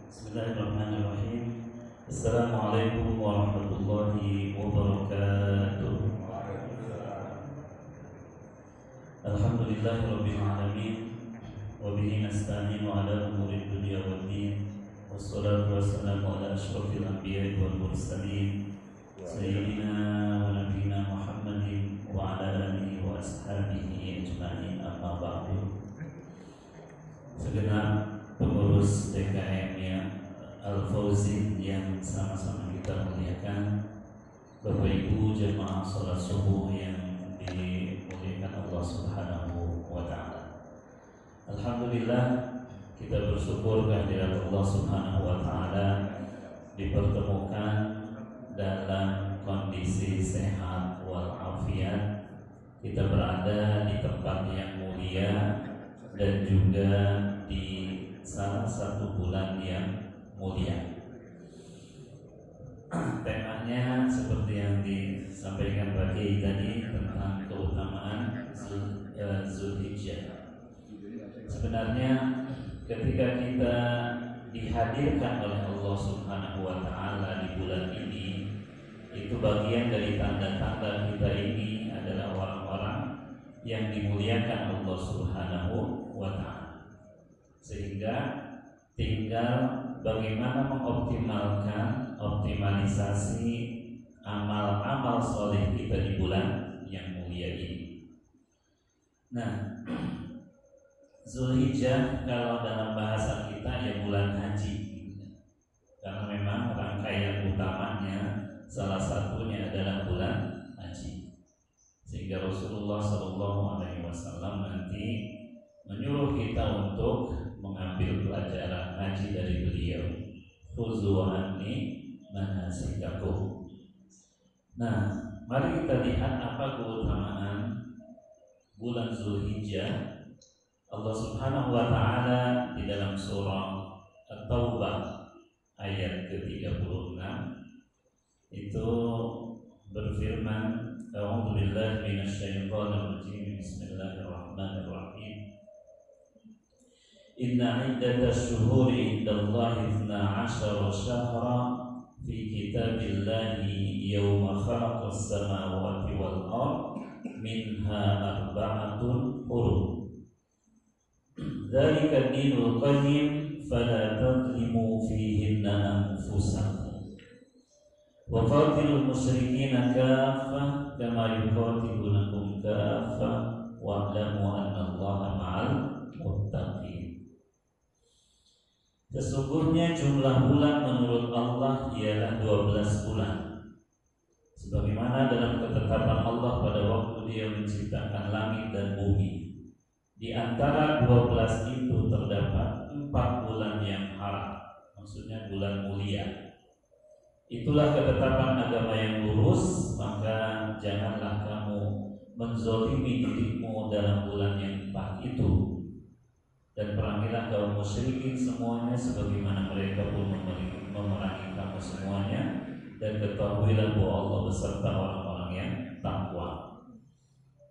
Bismillahirrahmanirrahim. Assalamualaikum warahmatullahi wabarakatuh. Alhamdulillahirabbil alamin wa bihi nasta'inu ala umuri dunya waddin. Wassalatu wassalamu ala asyrafil anbiya'i wal mursalin sayyidina wa nabiyina Muhammadin wa ala alihi wa ashabihi ajma'in, amma ba'du. Segenap pengurus DKM ya Al-Fauzi yang sama-sama kita muliakan, Bapak Ibu jemaah salat subuh yang dimuliakan Allah Subhanahu wa taala. Alhamdulillah, kita bersyukur kehadirat Allah Subhanahu wa taala dipertemukan dalam kondisi sehat walafiat. Kita berada di tempat yang mulia dan juga di salah satu bulan yang mulia. Temanya seperti yang disampaikan pagi tadi tentang keutamaan Zulhijjah. Sebenarnya ketika kita dihadirkan oleh Allah Subhanahu wa taala di bulan ini, itu bagian dari tanda-tanda kita ini adalah orang-orang yang dimuliakan Allah Subhanahu wa taala. Sehingga tinggal bagaimana mengoptimalkan optimalisasi amal-amal soleh kita di bulan yang mulia ini. Nah, Zulhijjah kalau dalam bahasa kita ya bulan haji, karena memang rangkaian utamanya salah satunya adalah bulan haji. Sehingga Rasulullah SAW nanti menyuruh kita untuk mengambil pelajaran haji dari beliau. Khuzu anni manasikakum. Nah, mari kita lihat apa keutamaan bulan Zulhijjah. Allah Subhanahu wa taala di dalam surah At-Taubah ayat ke-36 itu berfirman, A'udzu billahi minasyaitonir rajim. Bismillahirrahmanirrahim. Inna iddatash shuhuri indallahi 12 syahra fi kitabillahi yawma khalaqas samawati wal ardh minha arba'atun hurum. Dzalika ad-dinul qayyim fala tadhlimu fihinna anfusakum. Wa qatilul musyrikina kaffah kama yuqatilunakum kaffah wa'lamu anna Allaha ma'al muttaqin. Sesungguhnya jumlah bulan menurut Allah ialah 12 bulan, sebagaimana dalam ketetapan Allah pada waktu Dia menciptakan langit dan bumi. Di antara 12 itu terdapat 4 bulan yang haram, maksudnya bulan mulia. Itulah ketetapan agama yang lurus, maka janganlah kamu menzolimi dirimu dalam bulan yang 4 itu. Dan perangilah kaum musyrikin semuanya sebagaimana mereka pun memerangi kamu semuanya. Dan ketahuilah bahwa Allah beserta orang-orang yang takwa.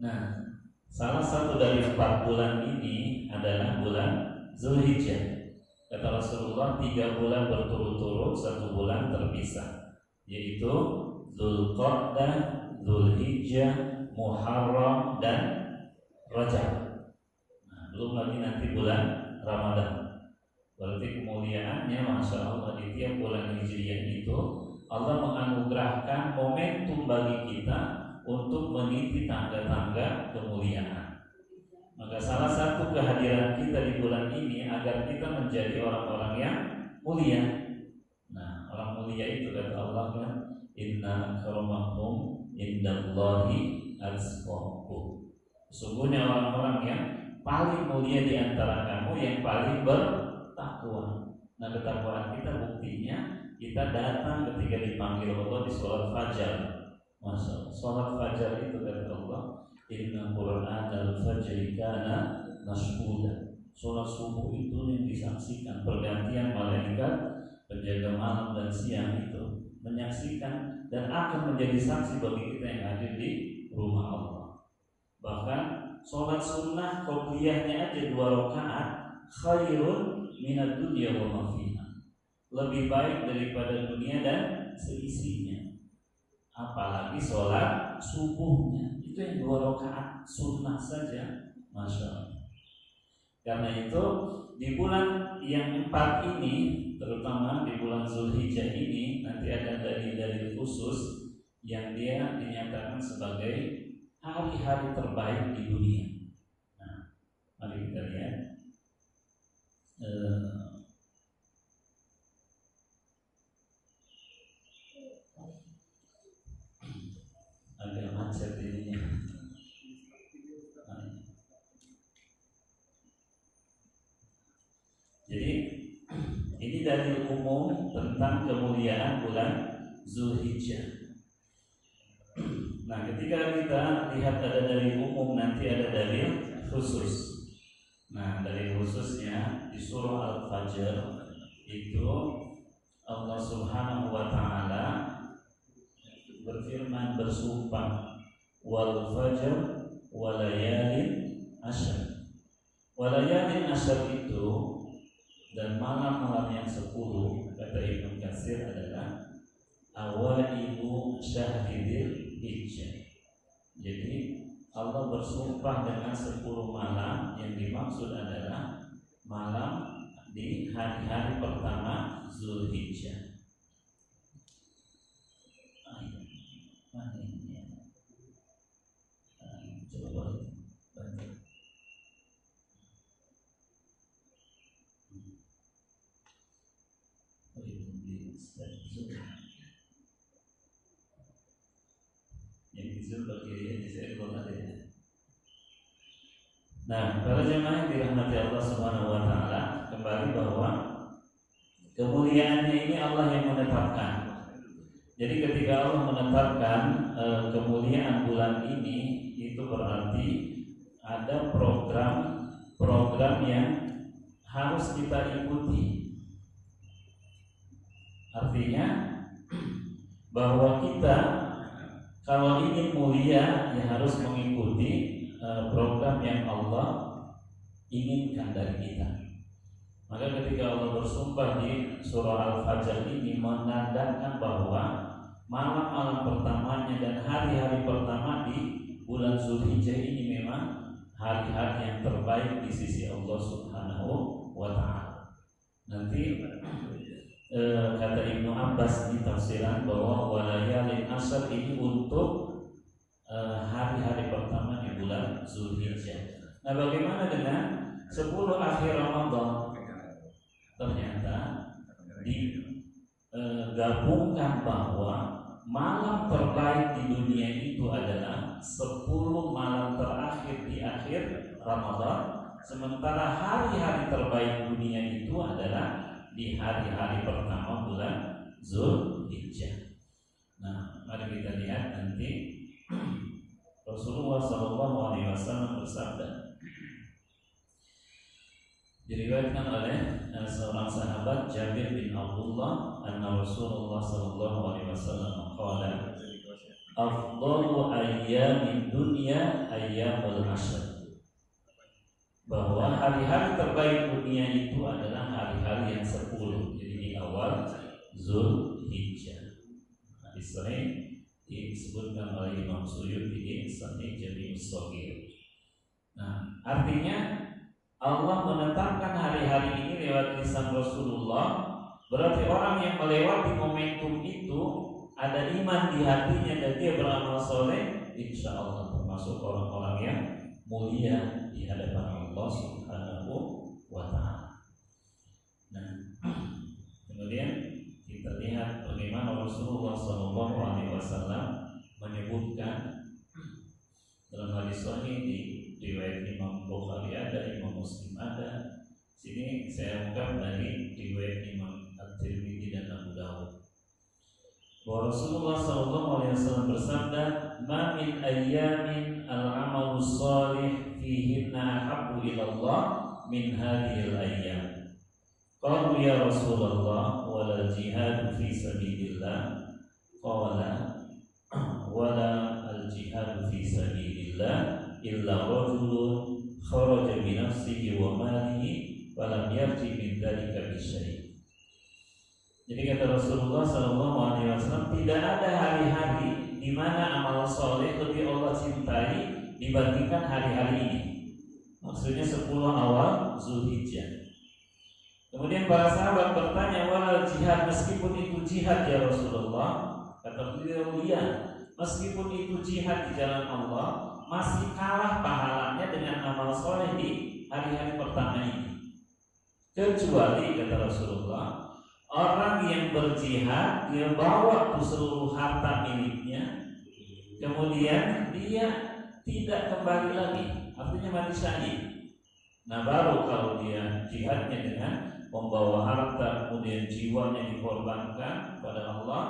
Nah, salah satu dari 4 bulan ini adalah bulan Zulhijjah. Kata Rasulullah, 3 bulan berturut-turut, 1 bulan terpisah, yaitu Zulqa'dah, Zulhijjah, Muharram, dan Rajab. Belum lagi nanti bulan Ramadan. Berarti kemuliaannya Masya Allah, di tiap bulan Hijriah itu Allah menganugerahkan momentum bagi kita untuk meniti tangga-tangga kemuliaan. Maka salah satu kehadiran kita di bulan ini agar kita menjadi orang-orang yang mulia. Nah, orang mulia itu kata Allah kan, inna akramakum indallahi atqakum. Sesungguhnya orang-orang yang paling mulia di antara kamu yang paling bertakwa. Nah, ketakwaan kita buktinya kita datang ketika dipanggil Allah di sholat fajar. Masya Allah, sholat fajar itu kata Allah, inna Qur'an al-fajri kana mashhuda. Sholat subuh itu yang disaksikan, pergantian malaikat penjaga malam dan siang itu menyaksikan dan akan menjadi saksi bagi kita yang hadir di rumah Allah. Bahkan sholat sunnah qobliyahnya aja 2 rakaat khairun minad dunya wa ma fiha. lebih baik daripada dunia dan seisinya. Apalagi sholat subuhnya, itu yang 2 rakaat sunnah saja, masya Allah. Karena itu di bulan yang 4 ini, terutama di bulan Zulhijjah ini, nanti ada dalil-dalil khusus yang dia dinyatakan sebagai hari-hari terbaik di dunia. Nah, mari kita lihat. Agak macet ini. Jadi ini dalil umum tentang kemuliaan bulan Zulhijjah. Nah, ketika kita lihat ada dalil umum, nanti ada dalil khusus. Nah, dalil khususnya di surah Al-Fajr itu Allah Subhanahu wa taala berfirman, bersumpah, wal fajr walayalin asyr. Walayalin asyr itu dan malam-malam yang 10, kata Ibnu Katsir, adalah awailu syahril hijjah. Jadi Allah bersumpah dengan 10 malam, yang dimaksud adalah malam di hari-hari pertama Zulhijjah. Coba baca. Yang disuruh bagi di saya belum ada ya. Nah, para jemaah yang dirahmati Allah Subhanahu wa taala, kembali bahwa kemuliaannya ini Allah yang menetapkan. Jadi ketika Allah menetapkan kemuliaan bulan ini, itu berarti ada program yang harus kita ikuti. Artinya bahwa kita kalau ingin mulia, ya harus mengikuti program yang Allah inginkan dari kita. Maka ketika Allah bersumpah di surah Al-Fajr ini menandakan bahwa malam-malam pertamanya dan hari-hari pertama di bulan Zulhijjah ini memang hari-hari yang terbaik di sisi Allah Subhanahu wa taala. Nanti kata Ibnu Abbas di tafsiran bahwa walayalin ashr ini untuk hari-hari pertama di bulan Zulhijjah. Nah, bagaimana dengan 10 akhir Ramadan? Ternyata digabungkan bahwa malam terbaik di dunia itu adalah 10 malam terakhir di akhir Ramadan, sementara hari-hari terbaik dunia itu adalah di hari-hari pertama bulan Zulhijjah. Nah, mari kita lihat nanti Rasulullah SAW bersabda, diriwayatkan oleh seorang sahabat Jabir bin Abdullah, anna Rasulullah SAW qala, afdalu ayyamin dunya ayyamul ashr. Bahwa hari-hari terbaik dunia itu adalah hari-hari yang 10, jadi di awal Zulhijjah. Hadis ini disebutkan oleh Imam Suyuti di Sahih Jami' Shaghir. Nah, artinya Allah menetapkan hari-hari ini lewat lisan Rasulullah. Berarti orang yang melewati momentum itu ada iman di hatinya dan dia beramal soleh, insya Allah termasuk orang-orang yang mulia di hadapan Allah Subhanahu wa taala. Nah, kemudian kita lihat bagaimana Rasulullah SAW menyebutkan dalam hadis sahih di riwayat Imam Bukhari ada, Imam Muslim ada. Sini saya ungkap dari riwayat Imam At-Tirmidzi dan Abu Dawud. Bahwa Rasulullah SAW bersabda, "Ma min ayyamin al-amalu shalih fihinna ahabbu ila Allah min hadhil ayyam." Qalu ya Rasulullah wala jihad fi sabilillah. Qala wala al-jihad fi sabilillah illa rajulun kharaja bi nafsihi wa malihi wa lam yarji min dzalika bi syai'. Jadi kata Rasulullah SAW, tidak ada hari-hari di mana amal soleh lebih Allah cintai dibandingkan hari-hari ini. Maksudnya 10 awal Zulhijjah. Kemudian para sahabat bertanya, walal jihad, meskipun itu jihad ya Rasulullah. Kata beliau, iya, meskipun itu jihad di jalan Allah, masih kalah pahalanya dengan amal soleh di hari-hari pertama ini. Kecuali kata Rasulullah, orang yang berjihad, dia bawa tuh seluruh harta miliknya, kemudian dia tidak kembali lagi, artinya mati syahid. Nah baru kalau dia jihadnya dengan membawa harta, kemudian jiwanya dikorbankan pada Allah,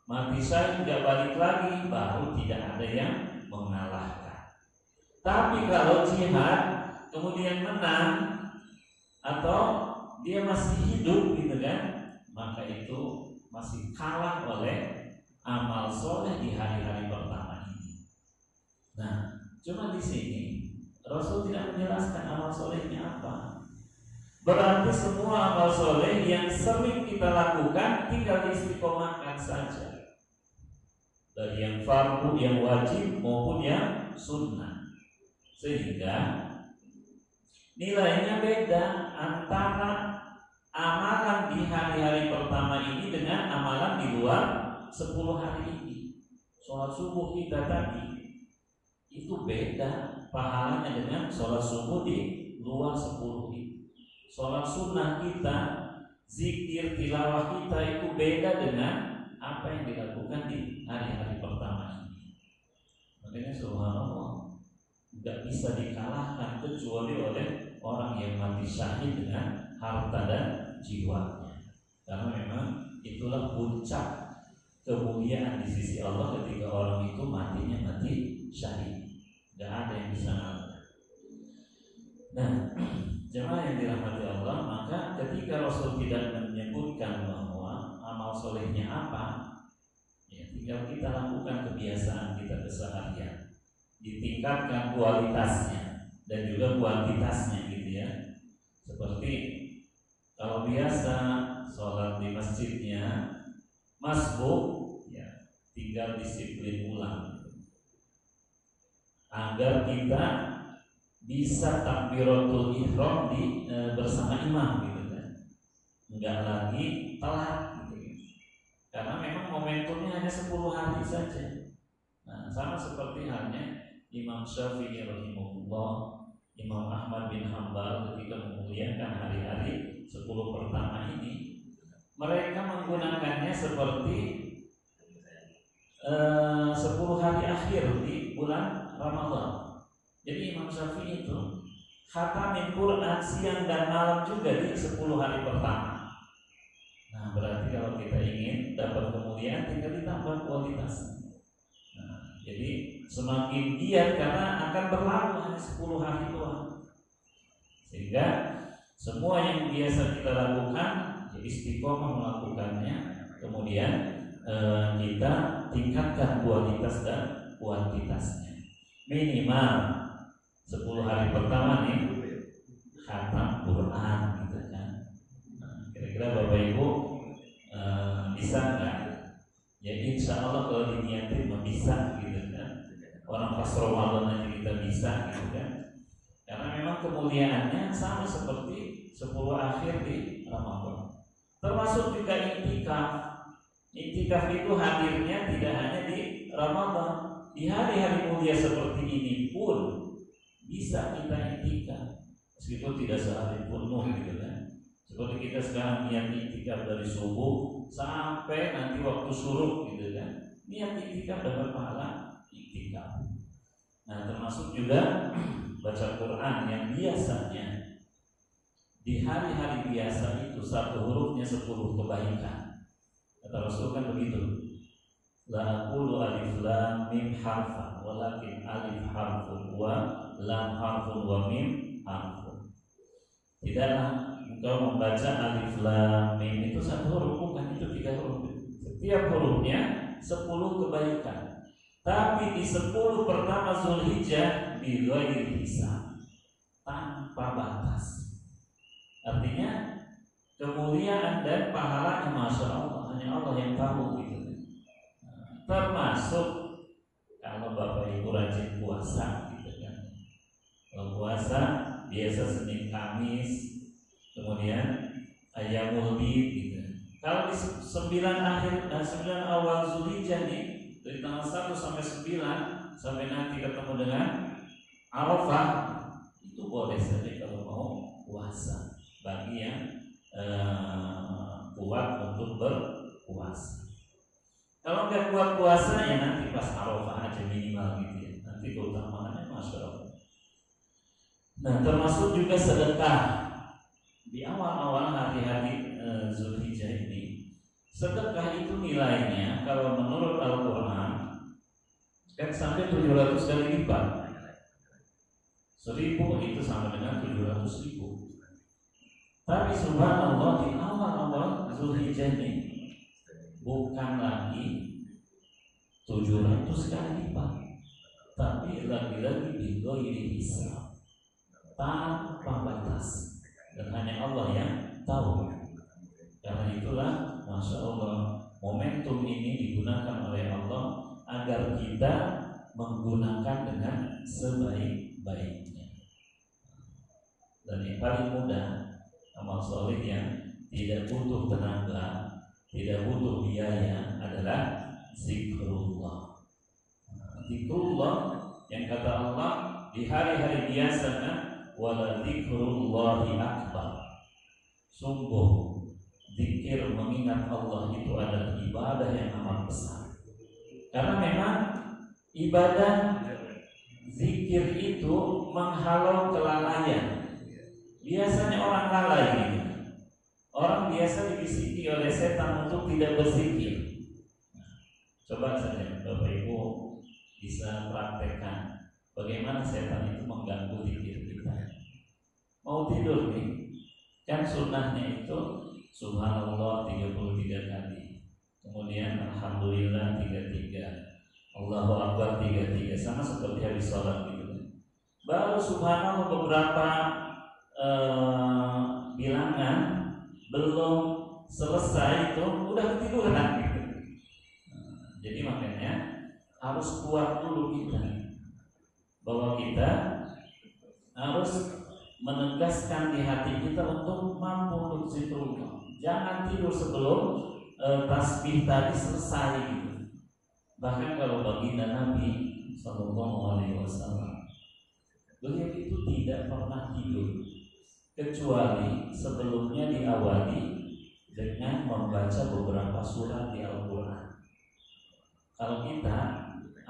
mati syahid nggak balik lagi, baru tidak ada yang mengalahkan. Tapi kalau jihad kemudian menang atau dia masih hidup gitu kan, maka itu masih kalah oleh amal soleh di hari-hari pertama ini. Nah, cuma di sini Rasul tidak menjelaskan amal solehnya apa. Berarti semua amal soleh yang sering kita lakukan tinggal istiqomahkan saja, dari yang fardu, yang wajib maupun yang sunnah, sehingga nilainya beda antara amalan di hari-hari pertama ini dengan amalan di luar 10 hari ini. Sholat subuh kita tadi itu beda pahalanya dengan sholat subuh di luar 10 ini. Sholat sunnah kita, zikir, tilawah kita itu beda dengan apa yang dilakukan di hari-hari pertama ini. Makanya subhanallah, tidak bisa dikalahkan kecuali oleh orang yang mati syahid dengan harta dan jiwanya. Karena memang itulah puncak kemuliaan di sisi Allah ketika orang itu matinya mati syahid. Tidak ada yang bisa mengalahkan. Nah, jemaah yang dirahmati Allah, maka ketika Rasul tidak menyebutkan bahwa amal solehnya apa, ya tinggal kita lakukan kebiasaan kita keseharian, ditingkatkan kualitasnya dan juga kuantitasnya gitu ya. Seperti kalau biasa sholat di masjidnya masbuk, ya tinggal disiplin ulang gitu, agar kita bisa takbiratul ihram di bersama imam gitu kan, enggak lagi telat gitu. Karena memang momentumnya hanya 10 hari saja. Nah, sama seperti halnya Imam Syafi'i rahimahullah, Imam Ahmad bin Hanbal ketika memuliakan hari-hari 10 pertama ini, mereka menggunakannya seperti 10 hari akhir di bulan Ramadan. Jadi Imam Syafi'i itu khatamin Quran siang dan malam juga di 10 hari pertama. Nah, berarti kalau kita ingin dapat kemuliaan tinggal ditambah kualitasnya. Nah, jadi semakin giat karena akan berlalu hanya 10 hari doang. Sehingga semua yang biasa kita lakukan, ya istiqomah melakukannya, kemudian kita tingkatkan kualitas dan kuantitasnya. Minimal 10 hari pertama nih khatam Quran gitu kan. Nah, kira-kira Bapak Ibu bisa nggak? Ya insya Allah kalau diniatin bisa gitu kan. Orang pas Ramadan aja kita bisa gitu kan. Karena memang kemuliaannya sama seperti 10 akhir di Ramadan. Termasuk juga iktikaf. Iktikaf itu hadirnya tidak hanya di Ramadan, di hari-hari mulia seperti ini pun bisa kita iktikaf, meskipun tidak sehari penuh gitu kan. Seperti kita sekarang niat iktikaf dari subuh sampai nanti waktu syuruk gitu kan. Niat iktikaf dapat pahala iktikaf. Nah, termasuk juga baca Quran yang biasanya di hari-hari biasa itu satu hurufnya 10 kebaikan. Kata Rasul kan begitu. La aqulu alif lam mim harfan walakin alif harfun wa lam harfun wa mim harfun. Tidaklah engkau membaca alif lam mim itu satu huruf, bukan itu 3 huruf. Setiap hurufnya 10 kebaikan. Tapi di 10 pertama Zulhijjah bi ghairi hisab, tanpa batas. Artinya kemuliaan dan pahalanya masya Allah hanya Allah yang tahu gitu. Termasuk kalau Bapak Ibu rajin puasa gitu kan. Kalau puasa biasa Senin Kamis, kemudian Ayyamul Bid gitu. Kalau di 9 awal Zulhijjah nih, dari tanggal 1 sampai 9 sampai nanti ketemu dengan Arafah, itu boleh saja kalau mau puasa bagi yang kuat untuk berpuasa. Kalau nggak kuat puasa ya nanti pas Arafah aja minimal gitu ya. Nanti keutamaannya masya Allah. Nah termasuk juga sedekah di awal-awal hari-hari Zulhijjah ini. Sedekah itu nilainya kalau menurut Al-Quran kan sampai 700 kali lipat. 1000 itu sama dengan 700.000. Tapi subhanallah di awal-awal Zulhijjah ini bukan lagi 700 kali lipat, tapi lagi-lagi bighairi hisab, tanpa batas, dan hanya Allah yang tahu. Karena itulah masya Allah momentum ini digunakan oleh Allah agar kita menggunakan dengan sebaik-baiknya. Dan yang paling mudah amal soleh yang tidak butuh tenaga, tidak butuh biaya adalah zikrullah. Zikrullah yang kata Allah di hari-hari biasanya wala zikrullahi akbar. Sungguh zikir mengingat Allah itu adalah ibadah yang amat besar. Karena memang ibadah zikir itu menghalau kelalaian. Biasanya orang lalai gitu. Orang biasa dibisiki oleh setan untuk tidak berzikir. Coba saja Bapak Ibu bisa praktekkan bagaimana setan itu mengganggu zikir kita. Mau tidur nih, kan sunnahnya itu subhanallah 33 kali, kemudian alhamdulillah 33, Allahu Akbar 33, sama seperti habis sholat gitu. Baru subhanallah beberapa bilangan belum selesai itu udah ketiduran gitu. Jadi makanya harus kuat dulu kita, bahwa kita harus menegaskan di hati kita untuk mampu untuk zikrullah. Jangan tidur sebelum tasbih tadi selesai gitu. Bahkan kalau baginda Nabi Sallallahu Alaihi Wasallam, beliau itu tidak pernah tidur kecuali sebelumnya diawali dengan membaca beberapa surat di Al-Quran. Kalau kita,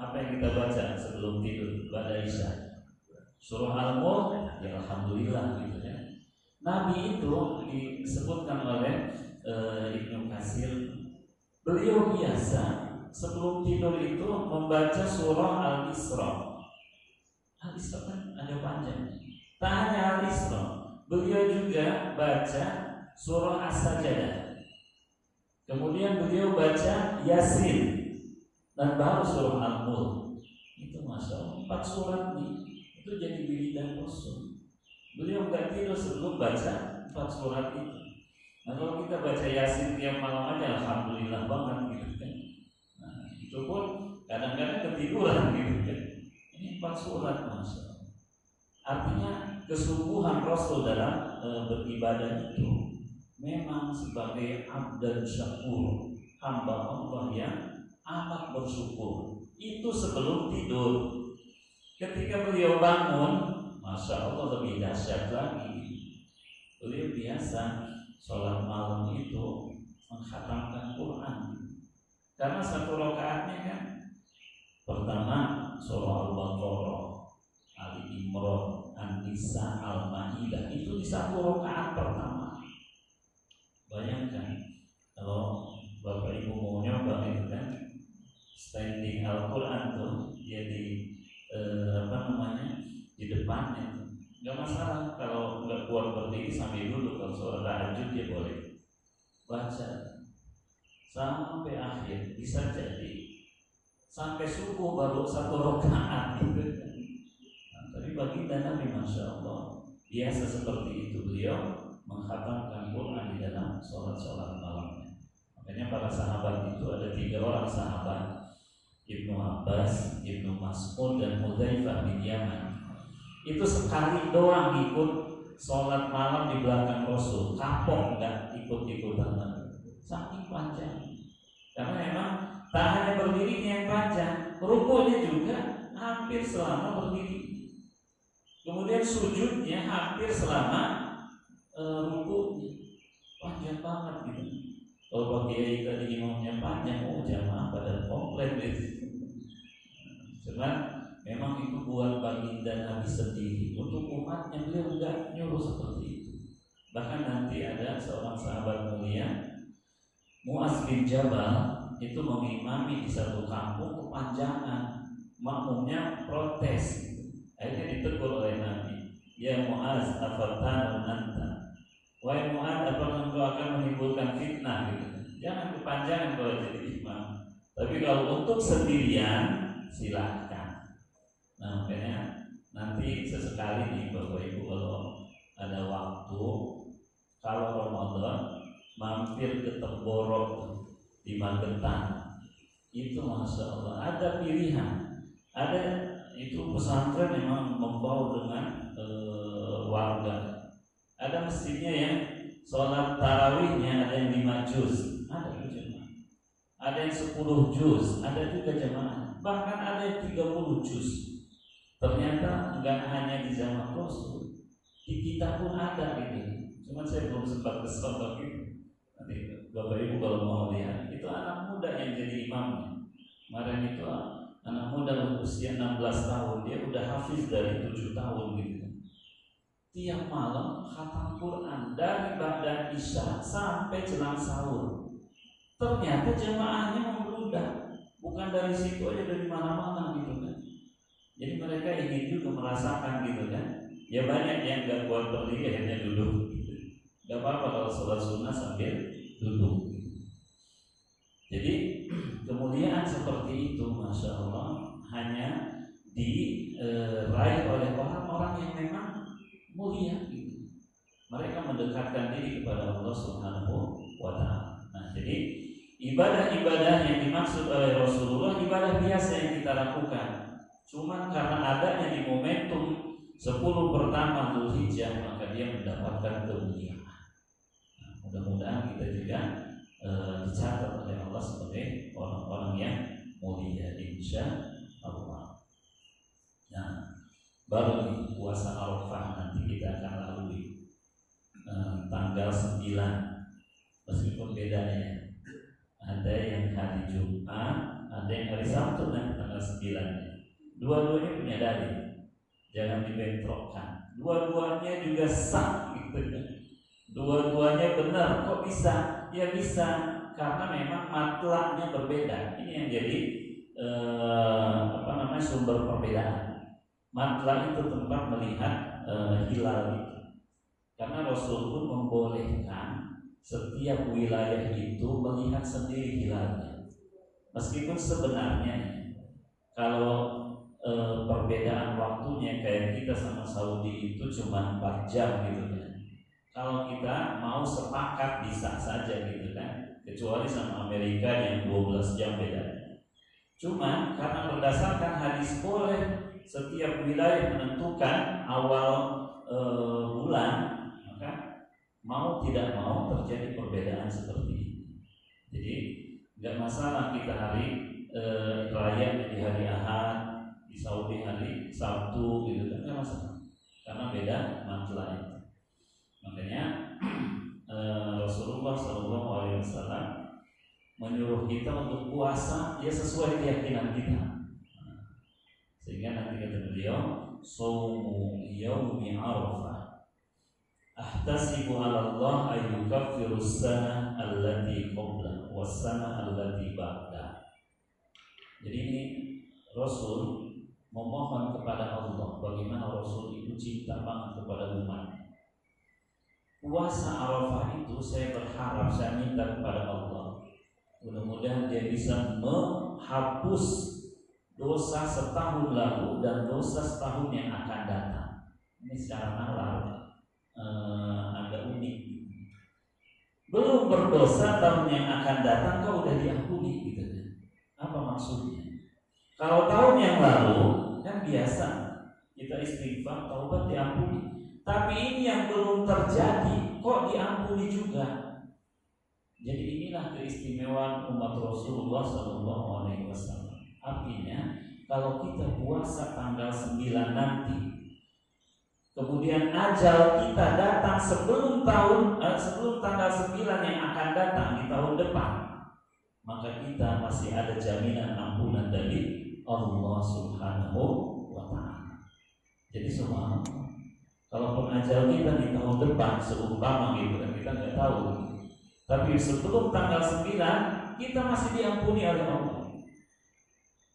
apa yang kita baca sebelum tidur pada Isya? Surah Al-Mulk, ya alhamdulillah gitu ya. Nabi itu disebutkan oleh Ibnu Katsir, beliau biasa sebelum tidur itu membaca surah Al-Isra. Al-Isra kan ada panjang. Tak hanya Al-Isra, beliau juga baca surah As-Sajdah. Kemudian beliau baca Yasin dan baru surah Al-Mulk. Itu masya Allah 4 surat nih. Itu jadi wiridan Rasul. Beliau nggak tidur sebelum baca 4 surat itu. Nah kalau kita baca Yasin tiap malam aja alhamdulillah banget gitu kan. Nah itu pun kadang-kadang ketiduran gitu kan. Ini 4 surat masya Allah. Artinya kesungguhan Rasul dalam beribadah itu memang sebagai abdan syakur, hamba Allah yang amat bersyukur. Itu sebelum tidur. Ketika beliau bangun, masya Allah lebih dahsyat lagi. Beliau biasa sholat malam itu menghatamkan Quran. Karena 1 rakaatnya kan pertama surah Al-Baqarah, Ali Imran, An-Nisa, Al-Maidah, itu di 1 rakaat pertama. Bayangkan kalau Bapak Ibu mau nyoba itu kan, standing Al-Quran tuh dia di di depannya tuh. Nggak masalah kalau nggak kuat berdiri sambil duduk. Kalau sholat tahajud dia boleh baca sampai akhir, bisa jadi sampai subuh baru 1 rakaat gitu. Nah, tapi baginda Nabi masya Allah biasa seperti itu. Beliau menghatamkan Quran di dalam sholat malamnya. Makanya para sahabat itu ada 3 orang sahabat, Ibnu Abbas, Ibnu Mas'ud, dan Hudzaifah bin Yaman. Itu sekali doang ikut sholat malam di belakang Rasul, kapok nggak ikut-ikutan lagi, saking panjang. Karena memang tak hanya berdirinya yang panjang, rukunya juga hampir selama berdiri. Kemudian sujudnya hampir selama rukunya, panjang banget gitu. Kalau kiai tadi imamnya panjang, jamaah pada komplain gitu. Cuman memang itu buat baginda Nabi sendiri, untuk umatnya beliau enggak nyuruh seperti itu. Bahkan nanti ada seorang sahabat mulia, Mu'adz bin Jabal, itu mengimami di satu kampung kepanjangan, makmumnya protes. Akhirnya ditegur oleh Nabi, "Ya Mu'adz, afatanun anta?" Wahai Mu'adz, apakah engkau akan menimbulkan fitnah gitu. Jangan kepanjangan kalau jadi imam. Tapi kalau untuk sendirian silahkan. Nah, makanya nanti sesekali nih Bapak Ibu, kalau ada waktu, kalau Ramadan mampir ke Temboro di Magetan, itu Masya Allah ada pilihan. Ada itu pesantren memang membaur dengan warga. Ada masjidnya yang sholat tarawihnya ada yang 5 juz, ada jemaah. Ada yang 10 juz, ada juga jemaah. Bahkan ada yang 30 juz. Ternyata enggak hanya di zaman Rasul, di kita pun ada gitu. Cuma saya belum sempat kesel tapi nanti Bapak Ibu kalau mau lihat, itu anak muda yang jadi imamnya. Kemarin itu anak muda usia 16 tahun, dia udah hafiz dari 7 tahun gitu. Tiap malam khatam Quran dari ba'da Isya sampai jelang sahur. Ternyata jemaahnya membludak, bukan dari situ aja, dari mana-mana gitu kan. Jadi mereka ingin juga merasakan gitu kan. Ya banyak yang gak kuat berdiri akhirnya duduk gitu. Gak apa-apa kalau sholat sunnah sambil duduk gitu. Jadi kemuliaan seperti itu Masya Allah hanya diraih oleh orang-orang yang memang mulia gitu. Mereka mendekatkan diri kepada Allah Subhanahu wa ta'ala. Nah, jadi ibadah-ibadah yang dimaksud oleh Rasulullah ibadah biasa yang kita lakukan. Cuman karena adanya di momentum 10 pertama Dzulhijjah, maka dia mendapatkan kemuliaan. Nah, mudah-mudahan kita juga dicatat oleh Allah sebagai orang-orang yang mulia, insya Allah. Nah, baru nih puasa Arafah nanti kita akan lalui tanggal 9, meskipun bedanya ada yang hari Jumat, ada yang hari Sabtu nanti tanggal 9. Dua-duanya punya dalil, jangan dibentrokkan. Dua-duanya juga sah gitu. Dua-duanya benar, kok bisa? Ya bisa, karena memang matlaknya berbeda. Ini yang jadi sumber perbedaan. Matlak itu tempat melihat hilal itu. Karena Rasul pun membolehkan setiap wilayah itu melihat sendiri hilalnya. Meskipun sebenarnya kalau perbedaan waktunya kayak kita sama Saudi itu cuma 4 jam gitu kan. Kalau kita mau sepakat bisa saja gitu kan, kecuali sama Amerika yang 12 jam bedanya. Cuma karena berdasarkan hadis boleh setiap wilayah menentukan awal bulan, maka mau tidak mau terjadi perbedaan seperti ini. Jadi nggak masalah kita hari raya di hari Ahad, di Saudi hari Sabtu gitu kan, nggak masalah karena beda matlak itu. Makanya Rasulullah SAW menyuruh kita untuk puasa ya sesuai keyakinan kita. Sehingga nanti kata beliau, "Shaumu yaumi Arafah ahtasibu 'ala Allah ay yukaffiru as-sanah allati qabla was-sanah allati ba'da." Jadi ini Rasul memohon kepada Allah, bagaimana Rasul itu cinta banget kepada umat. Puasa Arafah itu saya berharap, saya minta kepada Allah, mudah-mudahan dia bisa menghapus dosa setahun lalu dan dosa setahun yang akan datang. Ini secara nalar. agak unik. Belum berdosa, tahun yang akan datang kau udah diampuni gitu kan. Apa maksudnya? Kalau tahun yang lalu kan biasa kita istighfar, taubat, diampuni. Tapi ini yang belum terjadi kok diampuni juga. Jadi inilah keistimewaan umat Rasulullah SAW. Artinya kalau kita puasa tanggal 9 nanti, kemudian ajal kita datang sebelum tanggal 9 yang akan datang di tahun depan, maka kita masih ada jaminan ampunan dari Allah Subhanahu wa Ta'ala. Jadi semua kalaupun ajal kita di tahun depan seumpama gitu kan, kita nggak tahu. Tapi sebelum tanggal 9 kita masih diampuni oleh Allah.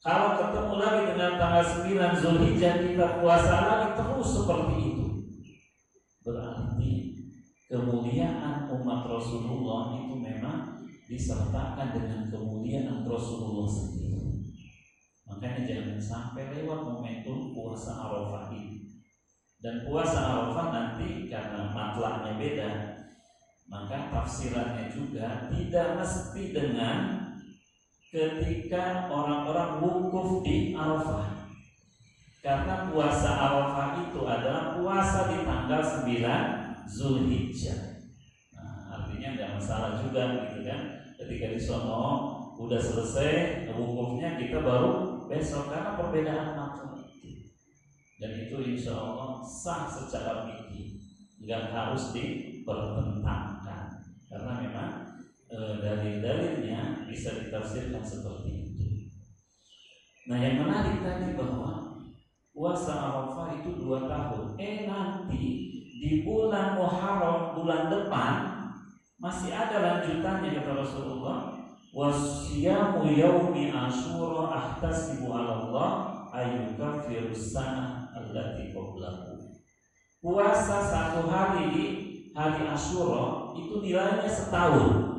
Kalau ketemu lagi dengan tanggal 9 Zulhijjah kita puasa lagi terus seperti itu. Berarti kemuliaan umat Rasulullah itu memang disertakan dengan kemuliaan Rasulullah sendiri. Makanya jangan sampai lewat momentum puasa Arafah ini. Dan puasa Arafah nanti karena matlaknya beda, maka tafsirannya juga tidak mesti dengan ketika orang-orang wukuf di Arafah. Karena puasa Arafah itu adalah puasa di tanggal 9 Zulhijjah. Nah, artinya nggak masalah juga gitu kan. Ketika di sono udah selesai wukufnya, kita baru besok, karena perbedaan matlak itu. Dan itu insya Allah sah secara fikih, nggak harus dipertentangkan. Karena memang dalil-dalilnya bisa ditafsirkan seperti itu. Nah, yang menarik tadi bahwa puasa Arafah itu 2 tahun. Nanti di bulan Muharram, bulan depan masih ada lanjutannya, kata Rasulullah. Wasyamu yaumi Asyura ahtasibu 'ala Allah ayyukaffirus sanah allati qablahu. Puasa 1 hari di hari Asyura itu nilainya setahun.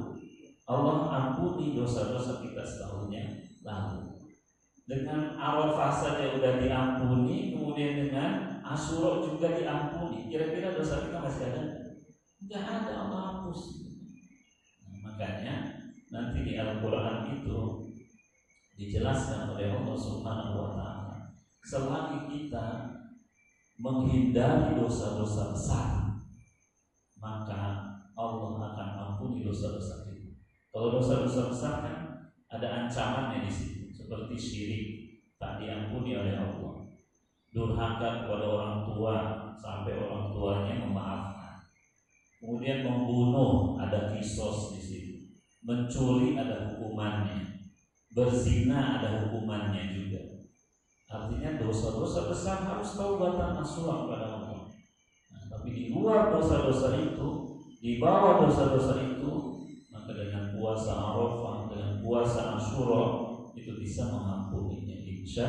Allah ampuni dosa-dosa kita setahunnya lalu. Dengan Arafah saja udah diampuni, kemudian dengan Asyura juga diampuni. Kira-kira dosa kita masih ada? Enggak ada, Allah hapus. Nah, makanya nanti di Al-Quran itu dijelaskan oleh Allah Subhanahu wa Ta'ala, selagi kita menghindari dosa-dosa besar, maka Allah akan ampuni dosa-dosa kita. Kalau dosa-dosa besar kan ada ancamannya di situ, seperti syirik tak diampuni oleh Allah, durhaka kepada orang tua sampai orang tuanya memaafkan, kemudian membunuh ada kisos di situ, mencuri ada hukumannya, berzina ada hukumannya juga. Artinya dosa-dosa besar harus taubatan nasuha kepada Allah. Nah, tapi di luar dosa-dosa itu, di bawah dosa-dosa itu, maka dengan puasa Arafah, dengan puasa Asyura itu bisa mengampuninya insya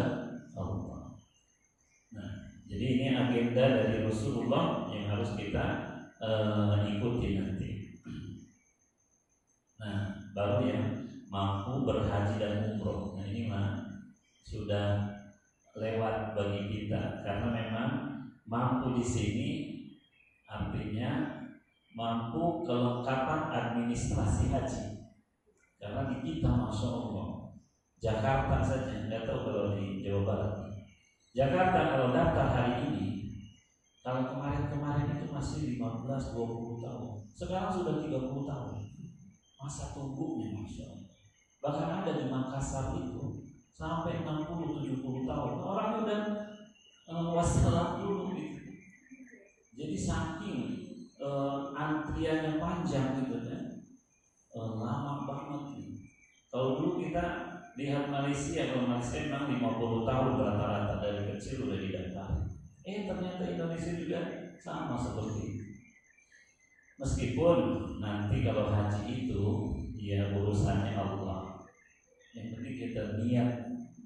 Allah. Nah, jadi ini agenda dari Rasulullah yang harus kita ikuti nanti. Nah, baru yang mampu berhaji dan umroh. Nah, ini mah sudah lewat bagi kita, karena memang mampu di sini artinya mampu kelengkapan administrasi haji. Karena di kita, masya Allah, Jakarta saja, nggak tahu kalau di Jawa Barat. Jakarta kalau daftar hari ini, kalau kemarin itu masih 15-20 tahun, sekarang sudah 30 tahun. Masa tunggunya masya Allah. Bahkan ada di Makassar itu sampai 60-70 tahun. Orangnya udah wassalam dulu gitu. Jadi saking antriannya panjang gitu kan, lama banget gitu. Kalau dulu kita lihat Malaysia, kalau Malaysia memang 50 tahun rata-rata dari kecil udah didaftar. Ternyata Indonesia juga sama seperti itu. Meskipun nanti kalau haji itu ya urusannya Allah. Yang penting kita niat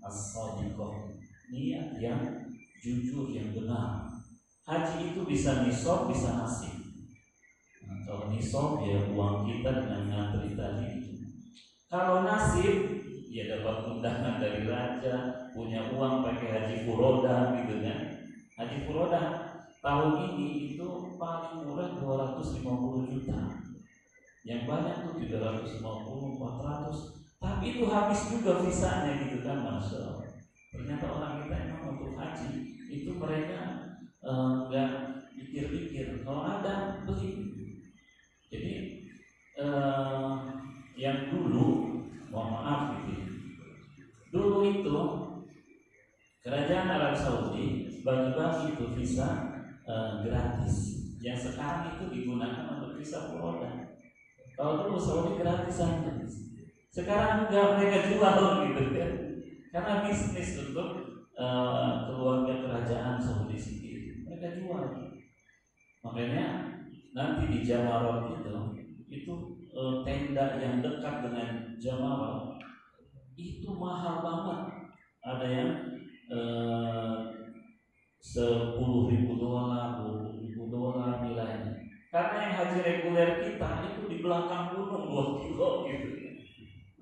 as-shadiqah, niat yang jujur, yang benar. Haji itu bisa nisab, bisa nasib. Nah, kalau nisab ya uang kita dengan ngantri tadi itu. Kalau nasib ya dapat undangan dari raja, punya uang pakai haji furoda gitu kan. Haji furoda tahun ini itu paling murah 250 juta. Yang banyak tuh 350, 400. Tapi itu habis juga visanya gitu kan, Masya Allah. Ternyata orang kita emang untuk haji itu mereka nggak pikir-pikir, kalau ada beli. Jadi yang dulu, mohon maaf gitu, dulu itu kerajaan Arab Saudi bagi-bagi itu visa gratis. Yang sekarang itu digunakan untuk visa furoda. Kalau dulu Saudi gratis saja, sekarang juga mereka jual gitu kan, karena bisnis untuk keluarga kerajaan Saudi sendiri, mereka jual. Makanya nanti di Jamarot itu tenda yang dekat dengan Jamarot itu mahal banget. Ada yang $10.000, $20.000 nilainya. Karena yang haji reguler kita itu di belakang gunung 2 kilo gitu.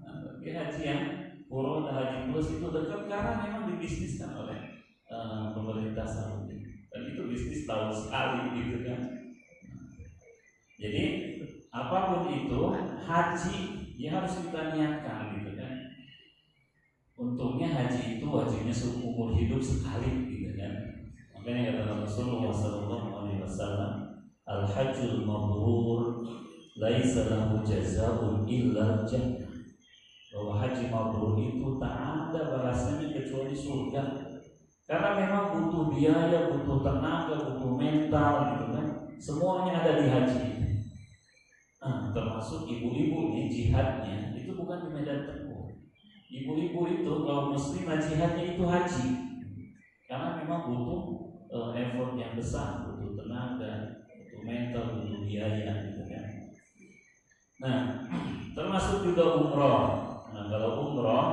Nah, haji yang puro dan haji plus itu dekat karena memang dibisniskan oleh pemerintah Saudi. Dan itu bisnis tahun sekali gitu kan. Jadi apapun itu haji ya harus kita niatkan gitu kan. Untungnya haji itu wajibnya seumur hidup sekali gitu kan. Makanya kata Rasulullah SAW, al-hajjul mabrur laisa lahu jazaa'un illa jannah. Bahwa haji mabrur itu tak ada balasannya kecuali surga. Karena memang butuh biaya, butuh tenaga, butuh mental gitu kan. Semuanya ada di haji. Nah, termasuk ibu-ibu nih jihadnya itu bukan di medan tempur. Ibu-ibu itu kalau muslimah jihadnya itu haji. Karena memang butuh effort yang besar, butuh tenaga, butuh mental, butuh biaya gitu kan. Nah, termasuk juga umroh. Nah, kalau umroh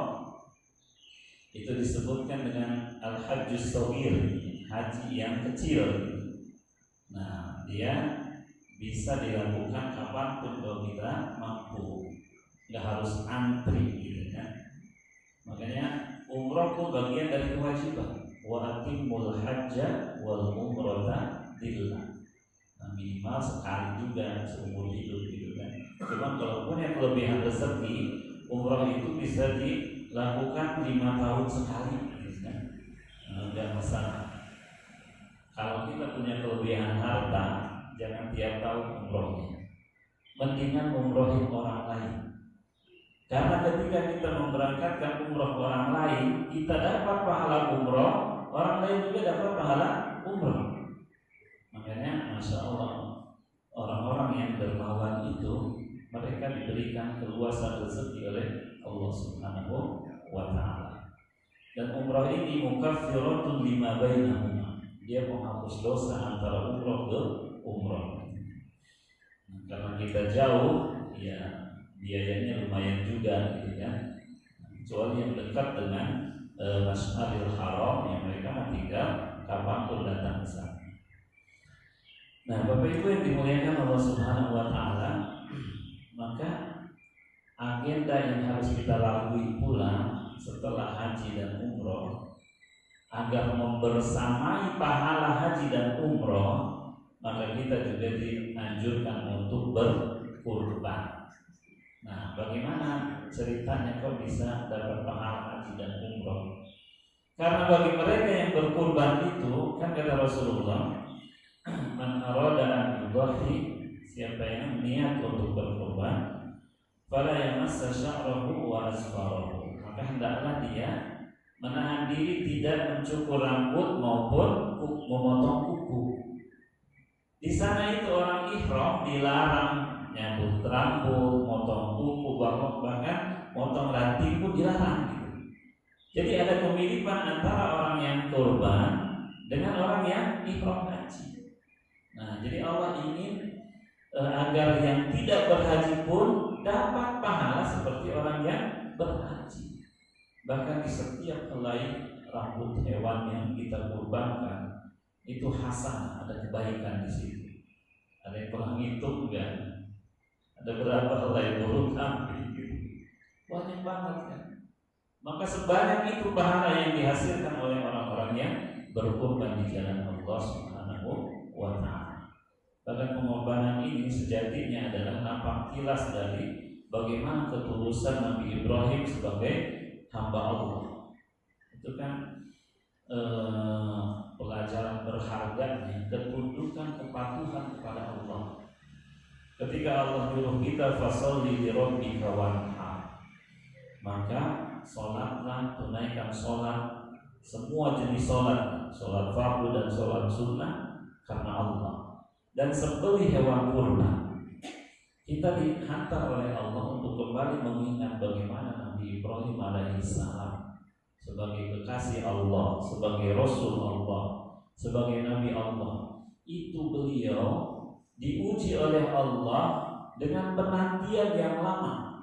itu disebutkan dengan al-hajjus shaghir, haji yang kecil. Nah, dia bisa dilakukan kapanpun kalau kita mampu, nggak harus antri gitu kan. Makanya umroh itu bagian dari kewajiban. Wa atimul hajja wal umrata lillah. Nah, minimal sekali juga seumur hidup gitu kan. Cuma kalau punya kelebihan rezeki, umroh itu bisa dilakukan 5 tahun sekali gitu kan. Nggak masalah. Kalau kita punya kelebihan harta, jangan tiap tahun umrohnya. Mendingan umrohin orang lain. Karena ketika kita memberangkatkan umroh orang lain, kita dapat pahala umroh, orang lain juga dapat pahala umroh. Makanya Masya Allah, orang-orang yang dermawan itu mereka diberikan keluasan rezeki oleh Allah Subhanahu wa Ta'ala. Dan umroh ini mukaffiratun lima bainahuma. Dia menghapus dosa antara umroh ke umroh. Karena kita jauh, ya biayanya lumayan juga gitu kan. Kecuali yang dekat dengan Masjidil Haram yang mereka tinggal kapanpun datang ke sana. Nah, Bapak Ibu yang dimuliakan Allah Subhanahu wa Ta'ala, maka agenda yang harus kita lalui pula setelah haji dan umroh agar membersamai pahala haji dan umroh, maka kita juga dianjurkan untuk berkurban. Nah, bagaimana ceritanya kok bisa dapat pahala haji dan umroh? Karena bagi mereka yang berkurban itu, kan kata Rasulullah, man arada an yudhi, siapa yang niat untuk berkurban, fala yamassa sya'rahu wa asfarahu, maka hendaklah dia menahan diri tidak mencukur rambut maupun memotong kuku. Di sana itu orang ihram dilarang nyambut rambut, motong kuku, bahkan motong ranting pun dilarang gitu. Jadi ada kemiripan antara orang yang kurban dengan orang yang ihram haji. Nah, jadi Allah ingin agar yang tidak berhaji pun dapat pahala seperti orang yang berhaji. Bahkan di setiap helai rambut hewan yang kita kurbankan itu hasanah, ada kebaikan di situ. Ada yang pernah ngitung kan? Ada berapa helai bulu kambing gitu. Banyak banget kan? Maka sebanyak itu pahala yang dihasilkan oleh orang-orang yang berkurban di jalan Allah Subhanahu wa ta'ala. Bahkan pengorbanan ini sejatinya adalah nampak kilas dari bagaimana ketulusan Nabi Ibrahim sebagai hamba Allah. Itu kan pelajaran berharganya ketundukan kepatuhan kepada Allah. Ketika Allah nyuruh kita fasholli li rabbika wanhar, maka sholatlah, tunaikan sholat, semua jenis sholat, sholat fardu dan sholat sunnah karena Allah, dan sembelih hewan kurban. Kita dihantar oleh Allah untuk kembali mengingat bagaimana Nabi Ibrahim alaihissalam sebagai kekasih Allah, sebagai Rasul Allah, sebagai Nabi Allah, itu beliau diuji oleh Allah dengan penantian yang lama.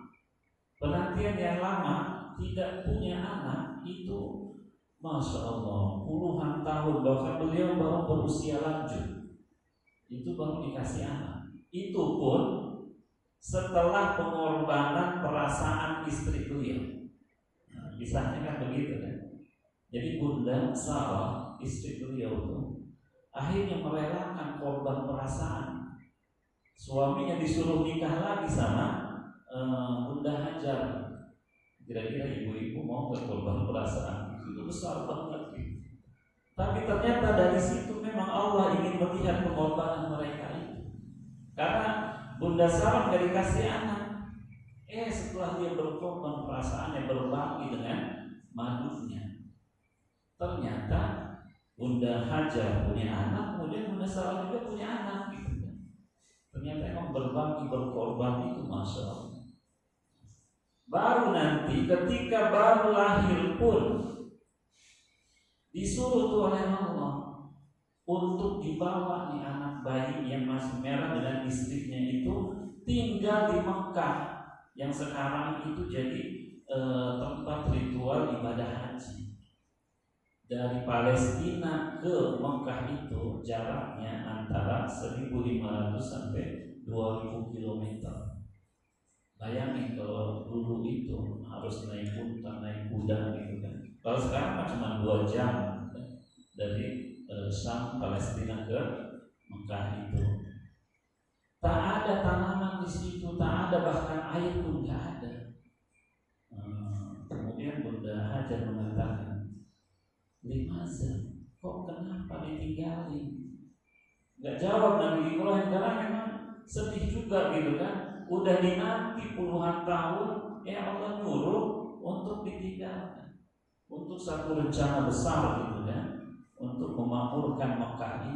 Penantian yang lama, tidak punya anak itu, Masya Allah, puluhan tahun, bahkan beliau baru berusia lanjut, itu baru dikasih anak. Itu pun setelah pengorbanan perasaan istri beliau. Nah, kisahnya kan begitu kan. Jadi Bunda Sarah, istri beliau itu akhirnya merelakan korban perasaan. Suaminya disuruh nikah lagi sama Bunda Hajar. Kira-kira ibu-ibu mau berkorban perasaan? Itu besar banget. Tapi ternyata dari situ memang Allah ingin melihat pengorbanan mereka itu. Karena Bunda Sarah gak dikasih anak. Setelah dia berkorban perasaannya, berbagi dengan madunya, ternyata Bunda Hajar punya anak, kemudian Bunda Sarah juga punya anak gitu. Ternyata emang berbagi, berkorban itu Masya Allah. Baru nanti ketika baru lahir pun disuruh tuh oleh Allah untuk dibawa nih anak bayi yang masih merah dengan istrinya itu tinggal di Mekah yang sekarang itu jadi tempat ritual ibadah haji. Dari Palestina ke Mekah itu jaraknya antara 1.500 sampai 2.000 km. Bayangin kalau dulu itu harus naik unta, naik kuda gitu kan. Kalau sekarang cuma 2 jam dari Syam, Palestina ke Mekah itu. Tak ada tanaman di situ, tak ada bahkan air pun tak ada. Kemudian Bunda Hajar mengatakan, "Limaza? Kok kenapa ditinggalin?" Gak jawab Nabi Ibrahim karena memang sedih juga gitu kan. Udah dinanti puluhan tahun, Allah nyuruh untuk ditinggalkan, untuk satu rencana besar gitu kan, untuk memakmurkan Mekah ini.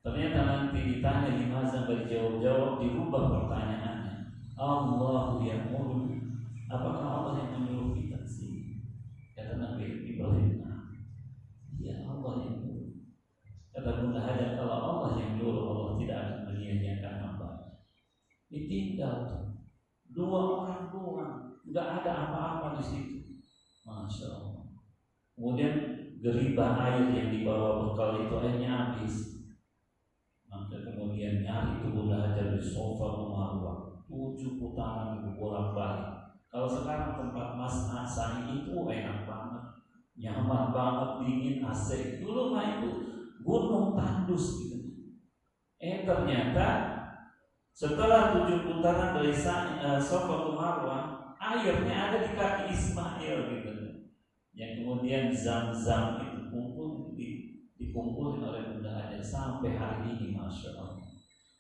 Ternyata nanti ditanya limaza, gak dijawab-jawab, dirubah pertanyaannya. Allahu ya'muru, apakah Allah yang menyuruh kita sih? Kata Nabi Ibrahim, ya Allah yang nyuruh. Kata Bunda Hajar, kalau Allah yang nyuruh, Allah tidak akan menyia-nyiakan hamba. Ditinggal tuh 2 orang doang, nggak ada apa-apa di situ. Masya Allah. Kemudian geribah air yang dibawa bekal itu airnya habis. Maka kemudian nyari itu Bunda Hajar di sofa Marwah 7 putaran itu bolak-balik. Kalau sekarang tempat Mas Asani itu enak banget, nyaman banget, dingin, AC. Dulu mah itu gunung tandus gitu. Ternyata setelah 7 putaran dari sofa Marwah, airnya ada di kaki Ismail gitu. Yang kemudian Zam-Zam itu dikumpulin oleh Bunda Hajar sampai hari ini, Masya Allah.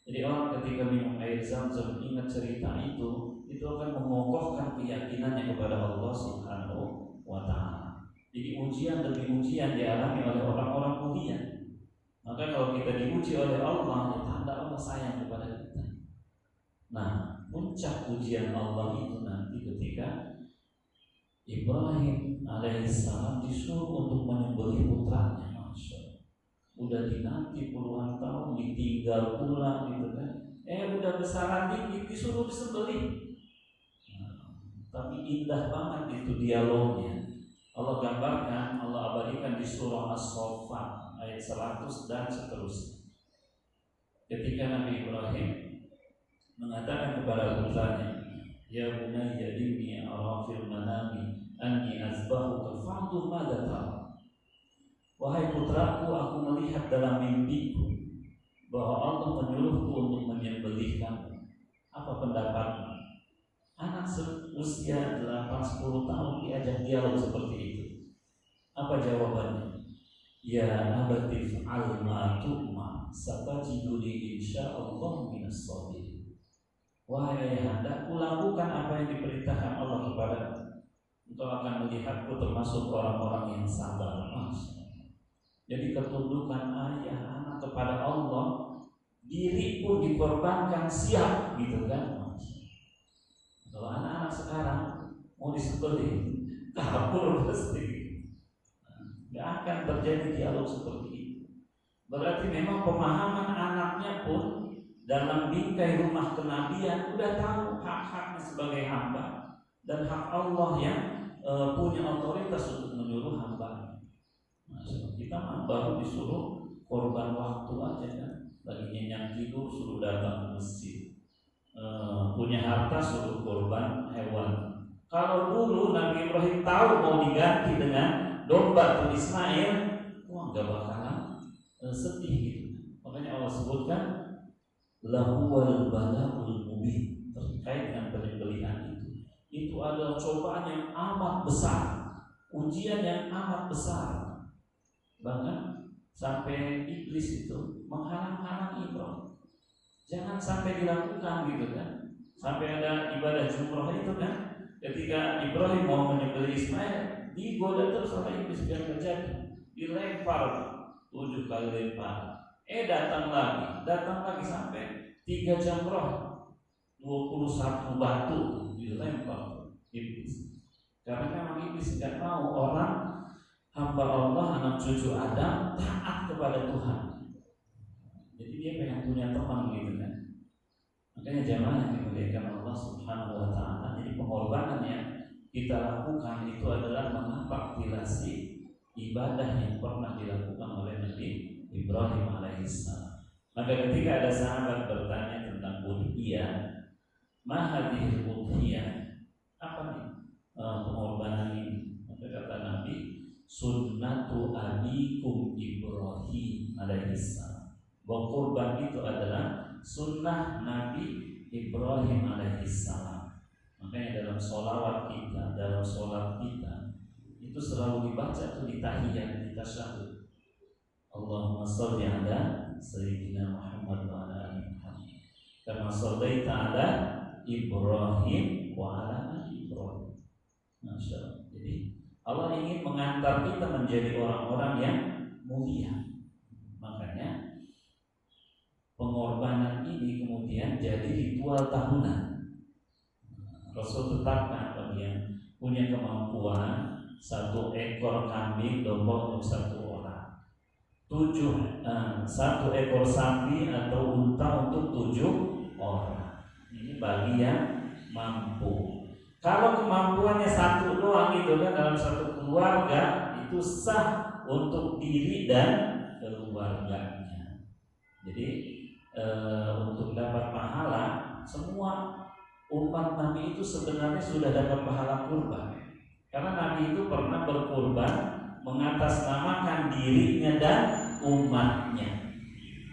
Jadi orang ketika minum air Zam-Zam ingat cerita itu akan mengokohkan keyakinannya kepada Allah Subhanahu wa Ta'ala. Jadi ujian demi ujian dialami oleh orang-orang mulia. Maka kalau kita diuji oleh Allah, tanda Allah sayang kepada kita. Nah, puncak ujian Allah itu nanti ketika Ibrahim alaihissalam disuruh untuk menyembelih putranya. Masya Allah. Udah dinanti puluhan tahun, ditinggal pulang gitu kan. Udah besaran dikit disuruh disembelih. Tapi indah banget itu dialognya. Allah gambarkan, Allah abadikan di surah As-Saffat ayat 100 dan seterusnya. Ketika Nabi Ibrahim mengatakan kepada putranya, "Ya bunayya inni ara fil manami anni azbahuka fanzur madza tara." Wahai putraku, aku melihat dalam mimpiku bahwa Allah menyuruhku untuk menyembelih kamu. Apa pendapatmu? Anak usia 8-10 tahun diajak dialog seperti itu. Apa jawabannya? Ya abati fa'al ma tu'ma satajiduni insyaallah minas shadiqin. Wahai ayahanda, lakukan apa yang diperintahkan Allah kepadamu. Engkau akan melihatku termasuk orang-orang yang sabar. Jadi ketundukan ayah anak kepada Allah, diri pun dikorbankan, siap gitu kan. Kalau anak-anak sekarang mau disembelih, kabur pasti. Gak akan terjadi dialog seperti itu. Berarti memang pemahaman anaknya pun dalam bingkai rumah kenabian udah tahu hak-haknya sebagai hamba dan hak Allah yang punya otoritas untuk menyuruh hamba. Kita baru disuruh korban waktu aja kan. Lagi nyenyak tidur suruh datang ke masjid. Punya harta suruh korban hewan. Kalau dulu Nabi Ibrahim tahu mau diganti dengan domba atau Ismail, wah gak bakalan sedih gitu. Makanya Allah sebutkan lahuwal bala'ul mubin terkait dengan penyembelihan itu. Itu adalah cobaan yang amat besar, ujian yang amat besar. Bahkan sampai iblis itu menghalang-halang Ibrahim. Jangan sampai dilakukan gitu kan. Sampai ada ibadah jumroh itu kan, ketika Ibrahim mau menyembelih Ismail, digoda terus oleh iblis biar terjadi, dilempar 7 kali lempar. Datang lagi sampai 3 jamroh, 21 batu dilempar iblis. Karena memang iblis tidak mau orang hamba Allah, anak cucu Adam taat kepada Tuhan. Jadi dia pengen punya teman gitu kan. Makanya jamaah yang dimuliakan Allah Subhanahu wa taala, jadi pengorbanan yang kita lakukan itu adalah mengapaktilasi ibadah yang pernah dilakukan oleh Nabi Ibrahim alaihissalam. Maka ketika ada sahabat bertanya tentang udhiyah, ma hadhil udhiyah? Apa nih pengorbanan ini? Maka kata Nabi, sunnatu abikum Ibrahim alaihissalam. Bahwa kurban itu adalah sunnah Nabi Ibrahim alaihissalam. Makanya dalam sholawat kita, dalam sholat kita itu selalu dibaca tuh di tahiyat, di tasyahud. Allahumma sholli ala sayyidina Muhammad wa ala ali Muhammad kama shallaita ala Ibrahim wa ala ali Ibrahim. Masya Allah. Jadi Allah ingin mengantar kita menjadi orang-orang yang mulia. Makanya pengorbanan ini kemudian jadi ritual tahunan. Rasul tetapkan bagi yang punya kemampuan 1 ekor kambing domba untuk 1 orang, 1 ekor sapi atau unta untuk 7 orang. Ini bagi yang mampu. Kalau kemampuannya 1 doang itu kan dalam 1 keluarga, itu sah untuk diri dan keluarganya. Jadi untuk dapat pahala, semua umat Nabi itu sebenarnya sudah dapat pahala kurban. Karena Nabi itu pernah berkurban mengatasnamakan dirinya dan umatnya.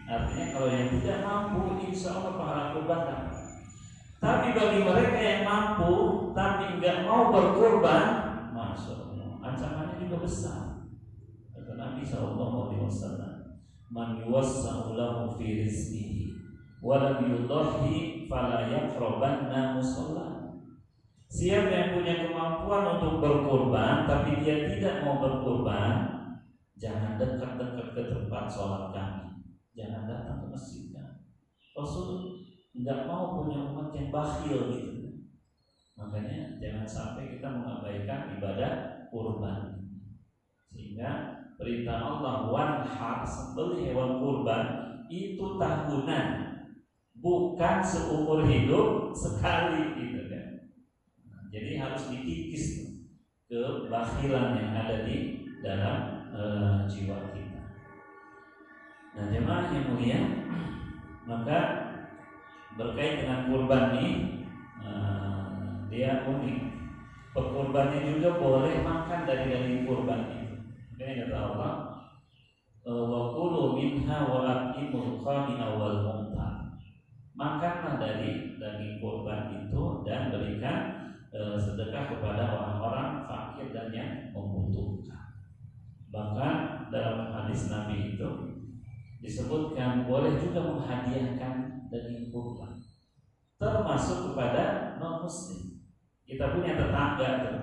Artinya kalau yang tidak mampu, insya Allah pahala kurban dapat. Tapi bagi mereka yang mampu tapi nggak mau berkurban, masya Allah, ancamannya juga besar. Kata Nabi SAW, man yuwassa'u lahu fi rizqihi wa lam yudhi fala yaqrabanna musalla. Siapa yang punya kemampuan untuk berkurban tapi dia tidak mau berkurban, jangan dekat-dekat ke tempat sholat kami, jangan datang ke masjidnya. Rasul tidak mau punya umat yang bakhil gitu. Makanya jangan sampai kita mengabaikan ibadah kurban. Sehingga perintah Allah wanhar, sembelih hewan kurban itu tahunan, bukan seumur hidup sekali gitu kan. Jadi harus dikikis kebakhilan yang ada di dalam jiwa kita. Nah jemaah yang mulia, maka berkait dengan kurban ini dia unik. Pekurbannya juga boleh makan dari daging kurban itu. Kata Allah, wa kulu minha wa atimul qani'a wal mumtar. Makanlah dari daging kurban itu dan berikan sedekah kepada orang-orang fakir dan yang membutuhkan. Bahkan dalam hadis Nabi itu disebutkan boleh juga menghadiahkan daging kurban, termasuk kepada non muslim. Kita punya tetangga tuh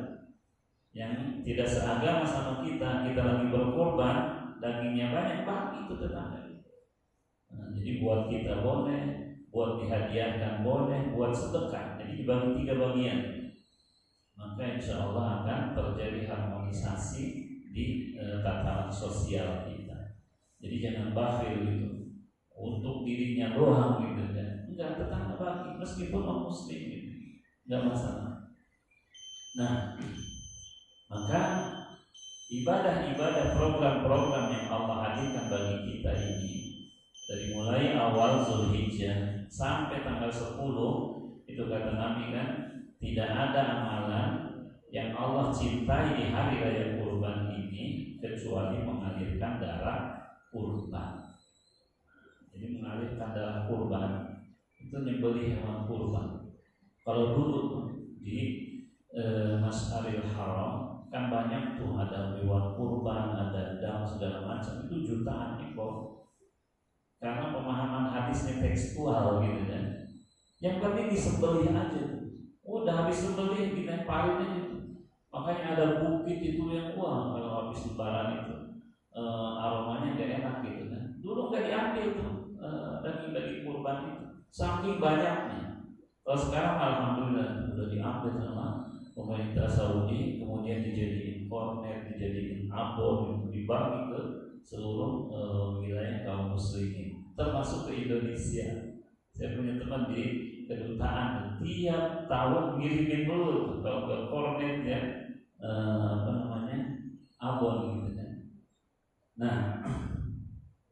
yang tidak seagama sama kita lagi berkorban, dagingnya banyak, bagi itu tetangga. Nah, jadi buat kita boleh, buat dihadiahkan boleh, buat sedekah. Jadi dibagi 3 bagian. Maka insya Allah akan terjadi harmonisasi di tataran sosial kita. Jadi jangan bakhil gitu untuk dirinya doang gitu kan. Enggak, tetangga bagi meskipun non muslim gitu. Enggak masalah. Nah, maka ibadah-ibadah program-program yang Allah hadirkan bagi kita ini dari mulai awal Zulhijjah sampai tanggal 10 itu kata Nabi kan, tidak ada amalan yang Allah cintai di hari raya kurban ini kecuali mengalirkan darah kurban. Jadi mengalirkan darah kurban itu nyembelih hewan kurban. Kalau dulu di Mas'aril Haram kan banyak tuh, ada hewan kurban, ada dam segala macam, itu jutaan ekor. Karena pemahaman hadisnya tekstual gitu kan. Yang penting disembelih aja. Udah habis sembelih dilemparin aja itu. Makanya ada bukit itu yang wah kalau habis lebaran itu aromanya gak enak gitu kan. Dulu gak diambil tuh daging-daging kurban itu, saking banyaknya. Kalau sekarang alhamdulillah udah diambil sama pemerintah Saudi, kemudian dijadiin kornet, dijadiin abon, dibagi ke seluruh wilayah kaum muslimin, termasuk ke Indonesia. Saya punya teman di kedutaan, tiap tahun ngirimin dulu kalau ke kornet ya abon gitu kan. Nah,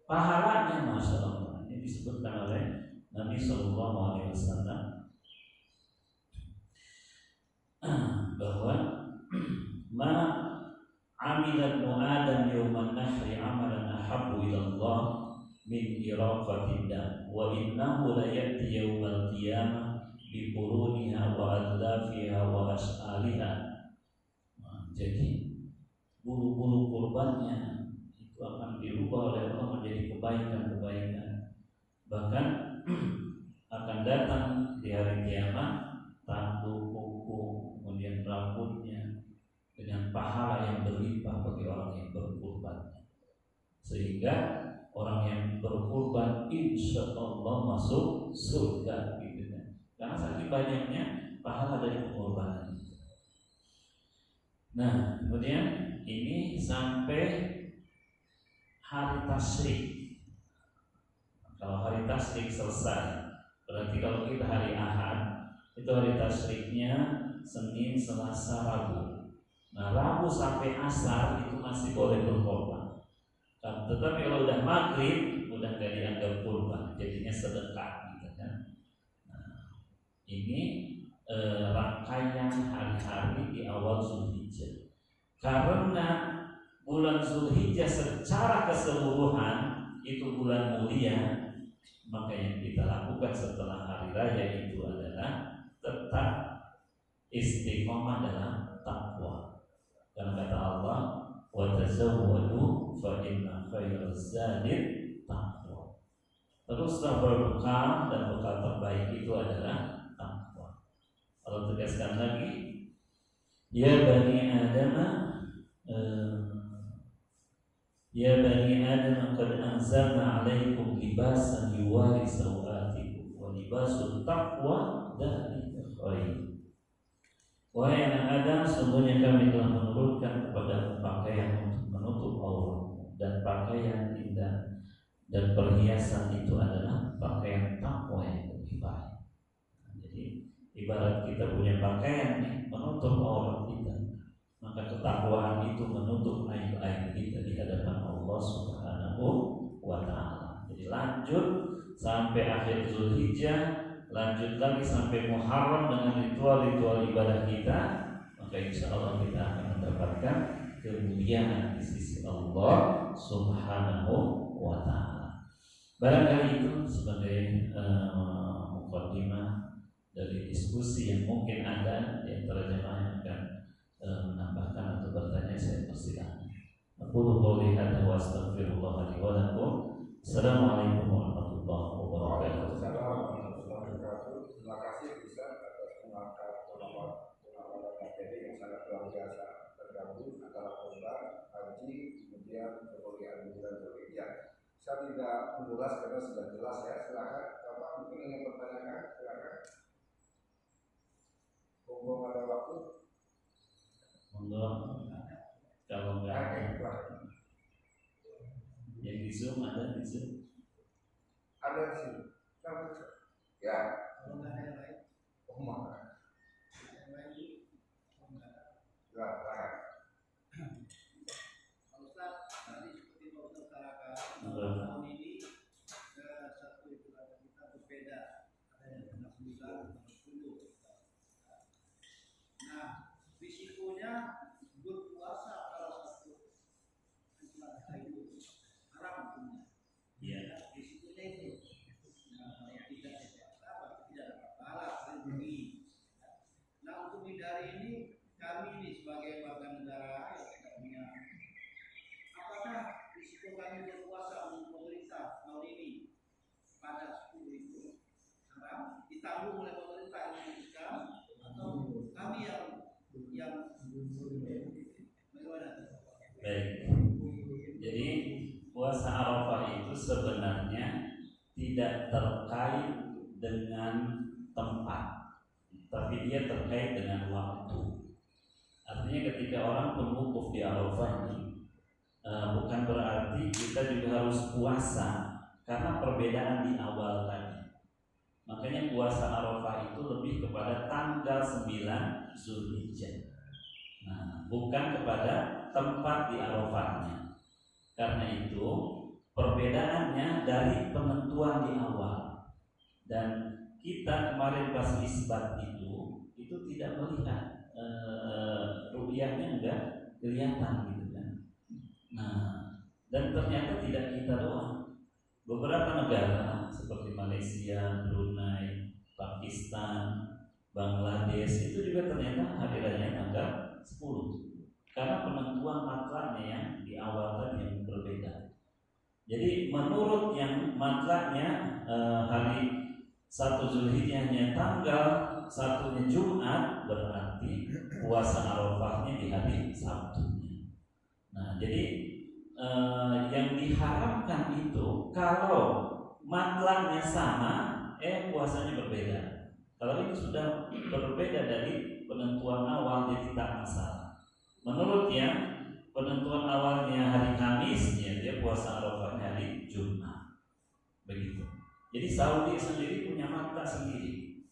pahalanya masya Allah ini disebutkan oleh Nabi Sallallahu Alaihi Wasallam bahwa ma amilat mu'adam yawman nahri amalan ahabbu ila Allah min iraqatin dam wa innahu la ya'ti yawmal qiyamah bi quruniha wa adlafiha wa as'aliha. Jadi bulu-bulu kurbannya itu akan dirubah oleh Allah menjadi kebaikan-kebaikan. Bahkan akan datang di hari kiamat tanduk, kuku, kemudian rambutnya dengan pahala yang berlimpah bagi orang yang berkurban. Sehingga orang yang berkurban insya Allah masuk surga gitu kan. Karena saking banyaknya pahala dari pengorbanan. Nah, kemudian ini sampai hari tasyrik. Kalau hari tasyrik selesai, berarti kalau kita hari Ahad itu hari tasyriknya Senin, Selasa, Rabu. Nah, Rabu sampai Asar itu masih boleh berkorban. Tetapi kalau udah maghrib udah gak dianggap kurban, jadinya sedekah gitu kan. Nah, ini rangkaian hari-hari di awal Zulhijjah. Karena bulan Zulhijjah secara keseluruhan itu bulan mulia, maka yang kita lakukan setelah hari raya itu adalah tetap istiqomah dalam takwa. Karena kata Allah, wa tazawwadu fa inna khairaz zadi taqwa. Teruslah berbekal dan bekal terbaik itu adalah takwa. Allah tegaskan lagi, ya bani Adam qad anzalna 'alaikum libasan yuwari sawatikum wa libasul taqwa dzalika khair. Wahai anak Adam, sungguhnya kami telah menurunkan kepada pakaian untuk menutup auratmu, dan pakaian indah dan perhiasan itu adalah pakaian takwa yang lebih baik. Jadi ibarat kita punya pakaian nih menutup aurat kita, maka ketakwaan itu menutup aib-aib kita di hadapan Allah Subhanahu wa Ta'ala. Jadi lanjut sampai akhir Zulhijjah, lanjut lagi sampai Muharram dengan ritual-ritual ibadah kita, maka insya Allah kita akan mendapatkan kemuliaan di sisi Allah Subhanahu wa taala. Barangkali itu sebagai mukadimah dari diskusi yang mungkin ada di antara jemaah yang akan menambahkan atau bertanya, saya persilakan. Aku qouli hadza wa astaghfirullah li wa lakum. Assalamualaikum warahmatullahi wabarakatuh. Terima kasih Ustaz atas pemaparan materi yang sangat luar biasa, tergabung antara khotbah, haji, kemudian kemuliaan bulan Dzulhijjah. Saya tidak mengulas karena sudah jelas ya. Silakan Bapak mungkin ingin bertanyakan, silakan. Mumpung ada waktu. Monggo. Kalau enggak yang di Zoom ada di Zoom. Ada di sini. Ya. Kalau nggak ada yang lain, Oh, mana? yang lain kalau nggak ada. Ya, baik. Pak Ustadz, tadi seperti Pak Ustadz katakan, tahun ini satu ibadah kita berbeda. Ada yang tanggal 9, tanggal 10. Nah, risikonya berpuasa kalau satu ibadah itu haram hukumnya. Iya. Risikonya itu. Nah, kalau tidak dapat pahala, paling rugi. Nah, untuk menghindari ini, kami ini sebagai warga negara yang tidak punya, apakah risiko kami berpuasa untuk pemerintah tahun ini pada 10 itu haram ditanggung oleh pemerintah yang memutuskan, atau kami yang bagaimana? Baik. Jadi puasa Arafah itu sebenarnya tidak terkait dengan tempat, tapi dia terkait dengan waktu. Artinya ketika orang berwukuf di Arafah ini bukan berarti kita juga harus puasa karena perbedaan di awal tadi. Makanya puasa Arafah itu lebih kepada tanggal 9 Zulhijjah. Nah, bukan kepada tempat di Arafahnya. Karena itu perbedaannya dari penentuan di awal. Dan kita kemarin pas isbat itu tidak melihat ru'yahnya enggak kelihatan gitu kan. Nah, dan ternyata tidak kita doang. Beberapa negara seperti Malaysia, Brunei, Pakistan, Bangladesh itu juga ternyata hadirannya tanggal 10. Karena penentuan matlaknya yang di awal tadi yang berbeda. Jadi menurut yang matlaknya hari 1 Zulhijjahnya tanggal 1-nya Jumat, berarti puasa Arafahnya di hari Sabtunya. Nah, jadi yang diharamkan itu kalau matlaknya sama, puasanya berbeda. Kalau ini sudah berbeda dari penentuan awal, jadi tak masalah. Menurut yang penentuan awalnya hari Kamis, ya dia puasa Arafahnya hari Jumat. Begitu. Jadi Saudi sendiri punya matlak sendiri,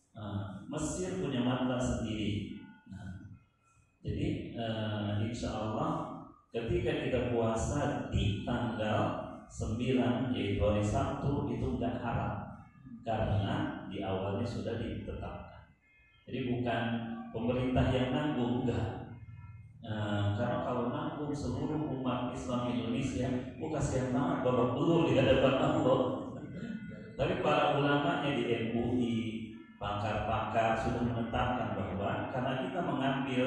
Mesir punya matlak sendiri. Nah, jadi insya Allah ketika kita puasa di tanggal 9 yaitu hari Sabtu itu enggak haram karena di awalnya sudah ditetapkan. Jadi bukan pemerintah yang nanggung, enggak. Karena kalau nanggung seluruh umat Islam Indonesia, kasihan banget babak belur di hadapan Allah. Tapi para ulamanya di MUI, pakar-pakar sudah menetapkan bahwa karena kita mengambil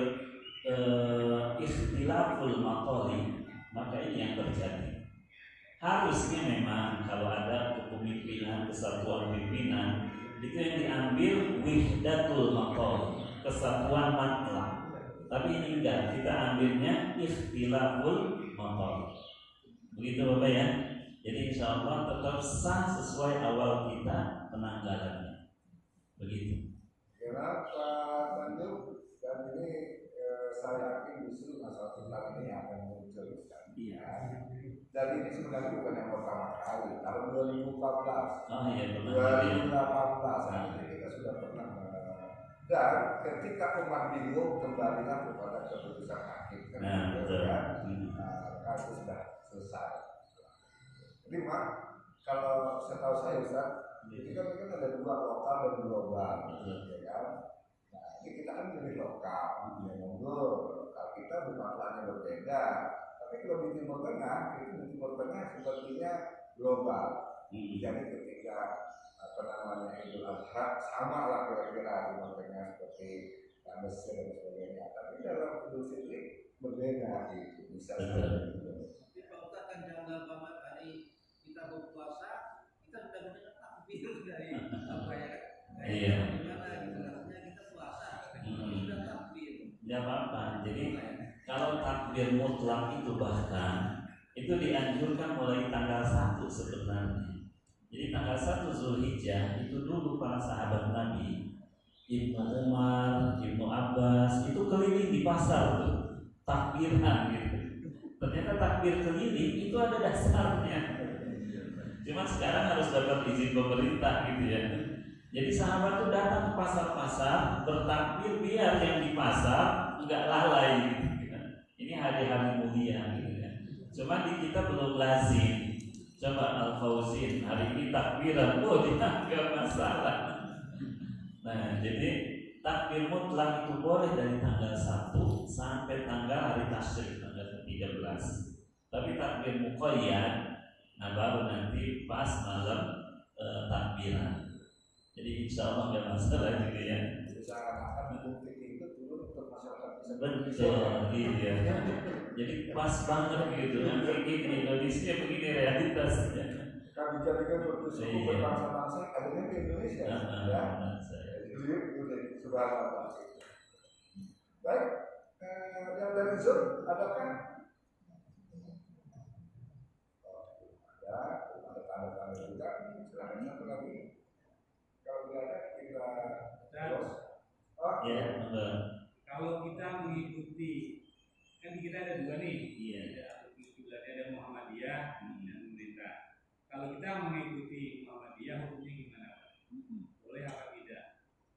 ikhtilaful maqali, maka ini yang terjadi. Harusnya memang kalau ada kepemimpinan, kesatuan pimpinan, itu yang diambil wihdatul maqali, kesatuan matlak. Tapi ini enggak, kita ambilnya ikhtilaful maqal. Begitu Bapak ya. Jadi insya Allah tetap sah sesuai awal kita penanggalannya. Begitu. Kira Pak Tanjung, dan ini saya yakin justru masalah tentang ini akan muncul Ustaz. Iya. Dan ini sebenarnya bukan yang pertama kali. Tahun 2014, Oh iya benar. 2018 kita sudah pernah. Dan ketika umat bingung, kembalilah kepada keputusan hakim. Nah, betul. Kasus sudah selesai. Jadi Pak, kalau setahu saya Ustaz, ini kan ada 2 lokal dan 2 global, ya kan? Nah, ini kita kan pilih lokal, ya monggo. Lokal kita tapi matlahnya berbeda. Tapi kalau di Timur Tengah itu di Timur Tengah sepertinya global. Jadi ketika Idul Adha sama lah kira-kira Timur Tengah seperti Mesir dan sebagainya. Tapi dalam Idul Fitri berbeda gitu. Bisa Tapi Pak Ustaz kan janggal banget hari kita berpuasa, kita sudah mendengar takbir dari apa ya kan? Iya. Gimana gitu rasanya kita puasa, sudah takbir. Tidak apa-apa. Jadi kalau takbir mutlak itu bahkan itu dianjurkan mulai tanggal 1 sebenarnya. Jadi tanggal 1 Zulhijjah itu dulu para sahabat Nabi, Ibnu Umar, Ibnu Abbas itu keliling di pasar tuh takbiran gitu. Ternyata takbir keliling itu ada dasarnya. Cuma sekarang harus dapat izin pemerintah gitu ya. Jadi sahabat tuh datang ke pasar-pasar bertakbir biar yang di pasar enggak lalai gitu kan. Ini hari-hari mulia gitu kan. Cuma di kita belum lazim. Coba Al-Fauzin hari ini takbiran, dia enggak masalah. Nah, jadi takbir mutlak itu boleh dari tanggal 1 sampai tanggal hari tasyrik tanggal 13. Tapi takbir muqayyad nah baru nanti pas malam takbiran. Jadi insya Allah nggak masalah gitu ya. Seakan-akan bukti itu turun untuk masyarakat Betul, iya. Jadi pas banget gitu. Nanti di Indonesia begini realitasnya. Kami jadikan suatu suku berbangsa-bangsa adanya di Indonesia. Ya. Jadi subhanallah. Baik, yang dari Zoom adakah? Ada tanda-tanda juga. Silakan satu lagi. Kalau tidak ada kita terus. Ya, kalau kita mengikuti kan kita ada dua nih, iya. ada Muhammadiyah dan pemerintah. Kalau kita mengikuti Muhammadiyah hukumnya gimana? Boleh apa tidak?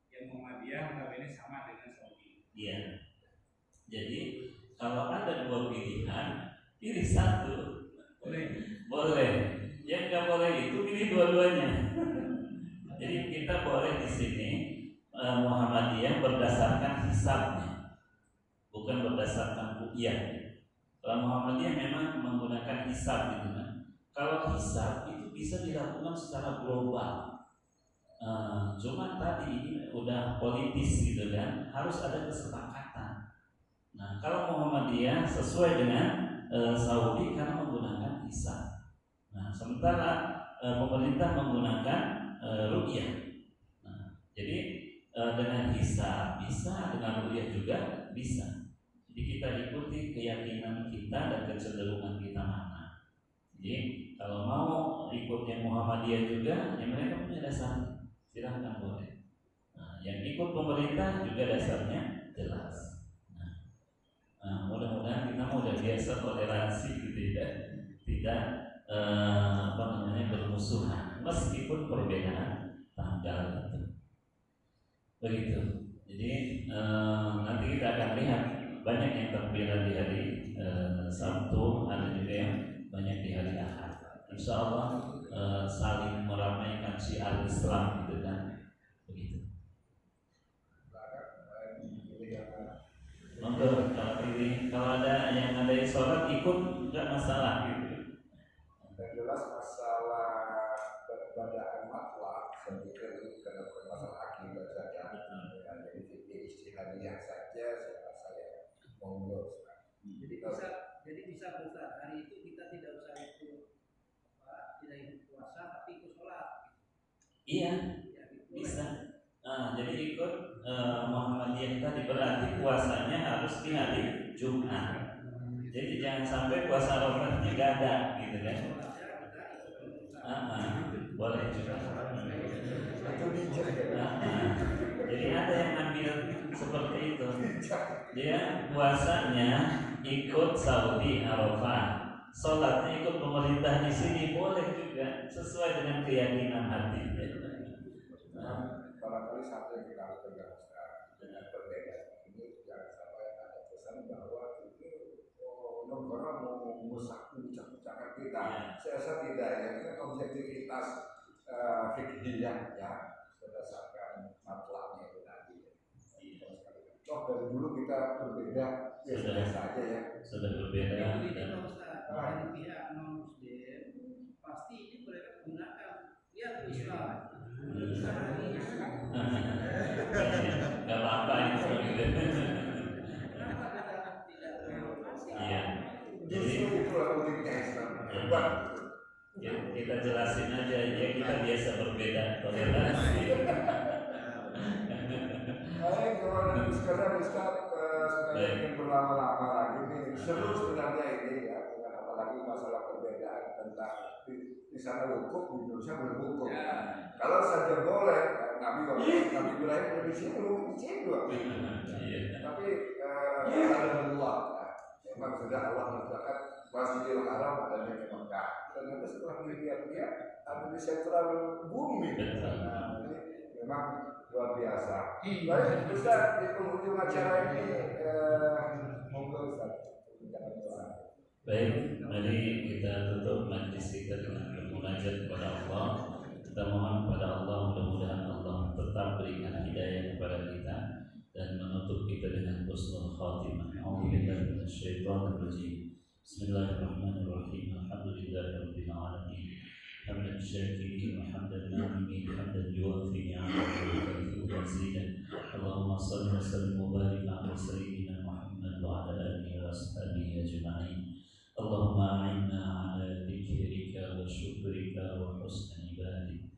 Yang Muhammadiyah notabene sama dengan Saudi. Iya. Jadi kalau ada dua pilihan, pilih satu. Boleh. Yang nggak boleh itu pilih dua-duanya. Jadi kita boleh di sini Muhammadiyah berdasarkan hisabnya, bukan berdasarkan ru'yah. Kalau Muhammadiyah memang menggunakan hisab gitu kan. Kalau hisab itu bisa dilakukan secara global. Cuma tadi ini udah politis gitu kan, harus ada kesepakatan. Nah, kalau Muhammadiyah sesuai dengan Saudi karena menggunakan hisab. Nah, sementara pemerintah menggunakan ru'yah. Nah, jadi dengan hisab bisa, dengan ru'yah juga bisa. Jadi kita ikuti keyakinan kita dan kecenderungan kita mana. Jadi kalau mau ikut yang Muhammadiyah juga, ya mereka punya dasar, silahkan boleh. Nah, yang ikut pemerintah juga dasarnya jelas. Nah, mudah-mudahan kita udah biasa toleransi gitu ya, tidak bermusuhan meskipun perbedaan tanggal itu. Begitu. Jadi nanti kita akan lihat banyak yang takbiran di hari Sabtu, ada juga yang banyak di hari Ahad. Insya Allah saling meramaikan syiar Islam gitu kan. Begitu. Untuk kalau ada yang ada yang sholat ikut nggak masalah gitu. Yang jelas masalah perbedaan matlah saya pikir itu karena masalah akibat saja. Jadi istihadiyah saja saya monggo. Jadi bisa Ustaz, hari itu kita tidak usah ikut tidak ikut puasa tapi ikut sholat. Iya, bisa. Jadi ikut Muhammadiyah tadi berarti puasanya harus di hari Jumat. Jadi jangan sampai puasa Arafatnya nggak ada, gitu kan? Boleh juga. Jadi ada yang ambil seperti itu. Dia puasanya ikut Saudi Arafah, sholatnya ikut pemerintah di sini boleh juga, sesuai dengan keyakinan hati. Barangkali satu yang kita harus pegang dengan perbedaan ini jangan sampai ada pesan bahwa itu negara mau memucak-mucakkan kita. Saya rasa tidak ya, ini objektivitas fikih ya berdasarkan matlahnya itu tadi. Toh dari dulu kita kita berbeda biasa aja ya. Sudah berbeda Jadi dan Pak Ustaz, dari pihak non Muslim pasti ini mereka gunakan lihat Islam. nggak apa-apa ini seperti itu. Kenapa tidak toleransi? Iya. Jadi Justru itu pentingnya Islam. kita jelasin aja ya, kita biasa berbeda, toleransi. Baik, kalau sekarang Ustaz sebenarnya ingin berlama-lama lagi nih. Seru sebenarnya ini ya, dengan apalagi masalah perbedaan tentang di sana hukum, di Indonesia belum hukum. Kalau saja boleh, Nabi Ibrahim di sini belum di sini doang. Tapi ada meluap. Memang sudah Allah menetapkan Masjidil Haram adanya di Mekah. Ternyata setelah dilihat-lihat ada di sentral bumi. Nah, ini memang luar biasa. Baik, Ustaz, di penghujung acara ini monggo Ustaz, jangan doa. Baik, mari kita tutup majlis kita dengan bermunajat kepada Allah. Kita mohon kepada Allah, mudah-mudahan Allah tetap berikan hidayah kepada kita dan menutup kita dengan husnul khatimah. A'udzubillahi minasyaitonir rajim. Bismillahirrahmanirrahim. Alhamdulillahirabbil alamin. Hamdan syakirin wa hamdan na'imin, hamdan yuwafi ni'amahu wa yukafi'u mazidah. Allahumma shalli wa sallim wa barik ala sayyidina Muhammad wa ala alihi wa ashabihi ajma'in. Allahumma a'inna ala dzikrika wa syukrika wa husni ibadatik.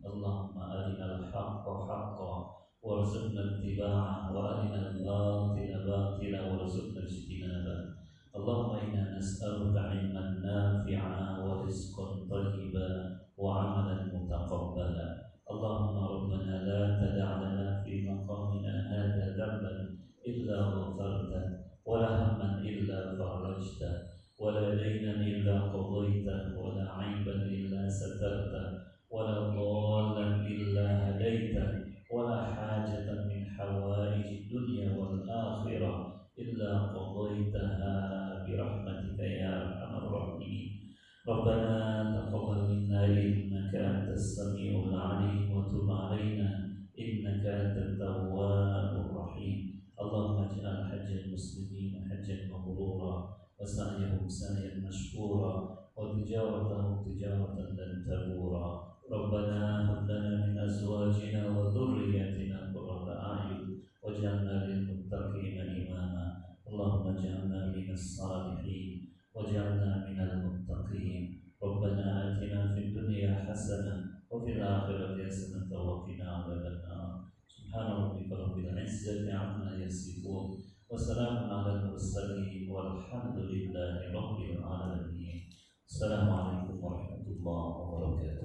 Allahumma arinal haqqa haqqan warzuqna ittiba'ah wa arinal batila batila warzuqna ijtinabah. Allahumma inna nas'aluka 'ilman nafi'an wa rizqan thayyiban wa 'amalan mutaqabbala. Allahumma rabbana la tada' lana fi maqamina hadha dhanban illa ghafarta wa la hamman illa farajta wa la daynan illa qadayta wa la 'aiban illa satarta wa la dhallan illa hadaita wa la hajatan min hawaij dunya wal akhirah illa qadaytaha برحمتك يا أرحم الراحمين. ربنا تقبل منا إنك أنت السميع العليم وتب علينا إنك أنت التواب الرحيم. اللهم اجعل حج المسلمين حجا مبرورا وسعيهم سعيا مشكورا وتجارتهم تجارة لن تبورا. ربنا هب لنا من أزواجنا وذرياتنا قرة أعين واجعلنا للمتقين إماما. اللهم اجعلنا من الصالحين واجعلنا من المتقين. ربنا آتنا في الدنيا حسنة وفي الآخرة حسنة وقنا عذاب النار. سبحان ربك رب العزة عما يصفون وسلام على المرسلين والحمد لله رب العالمين. السلام عليكم ورحمة الله وبركاته.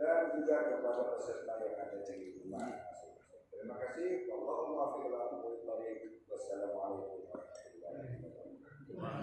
Dan juga kepada peserta yang ada di rumah. Terima kasih.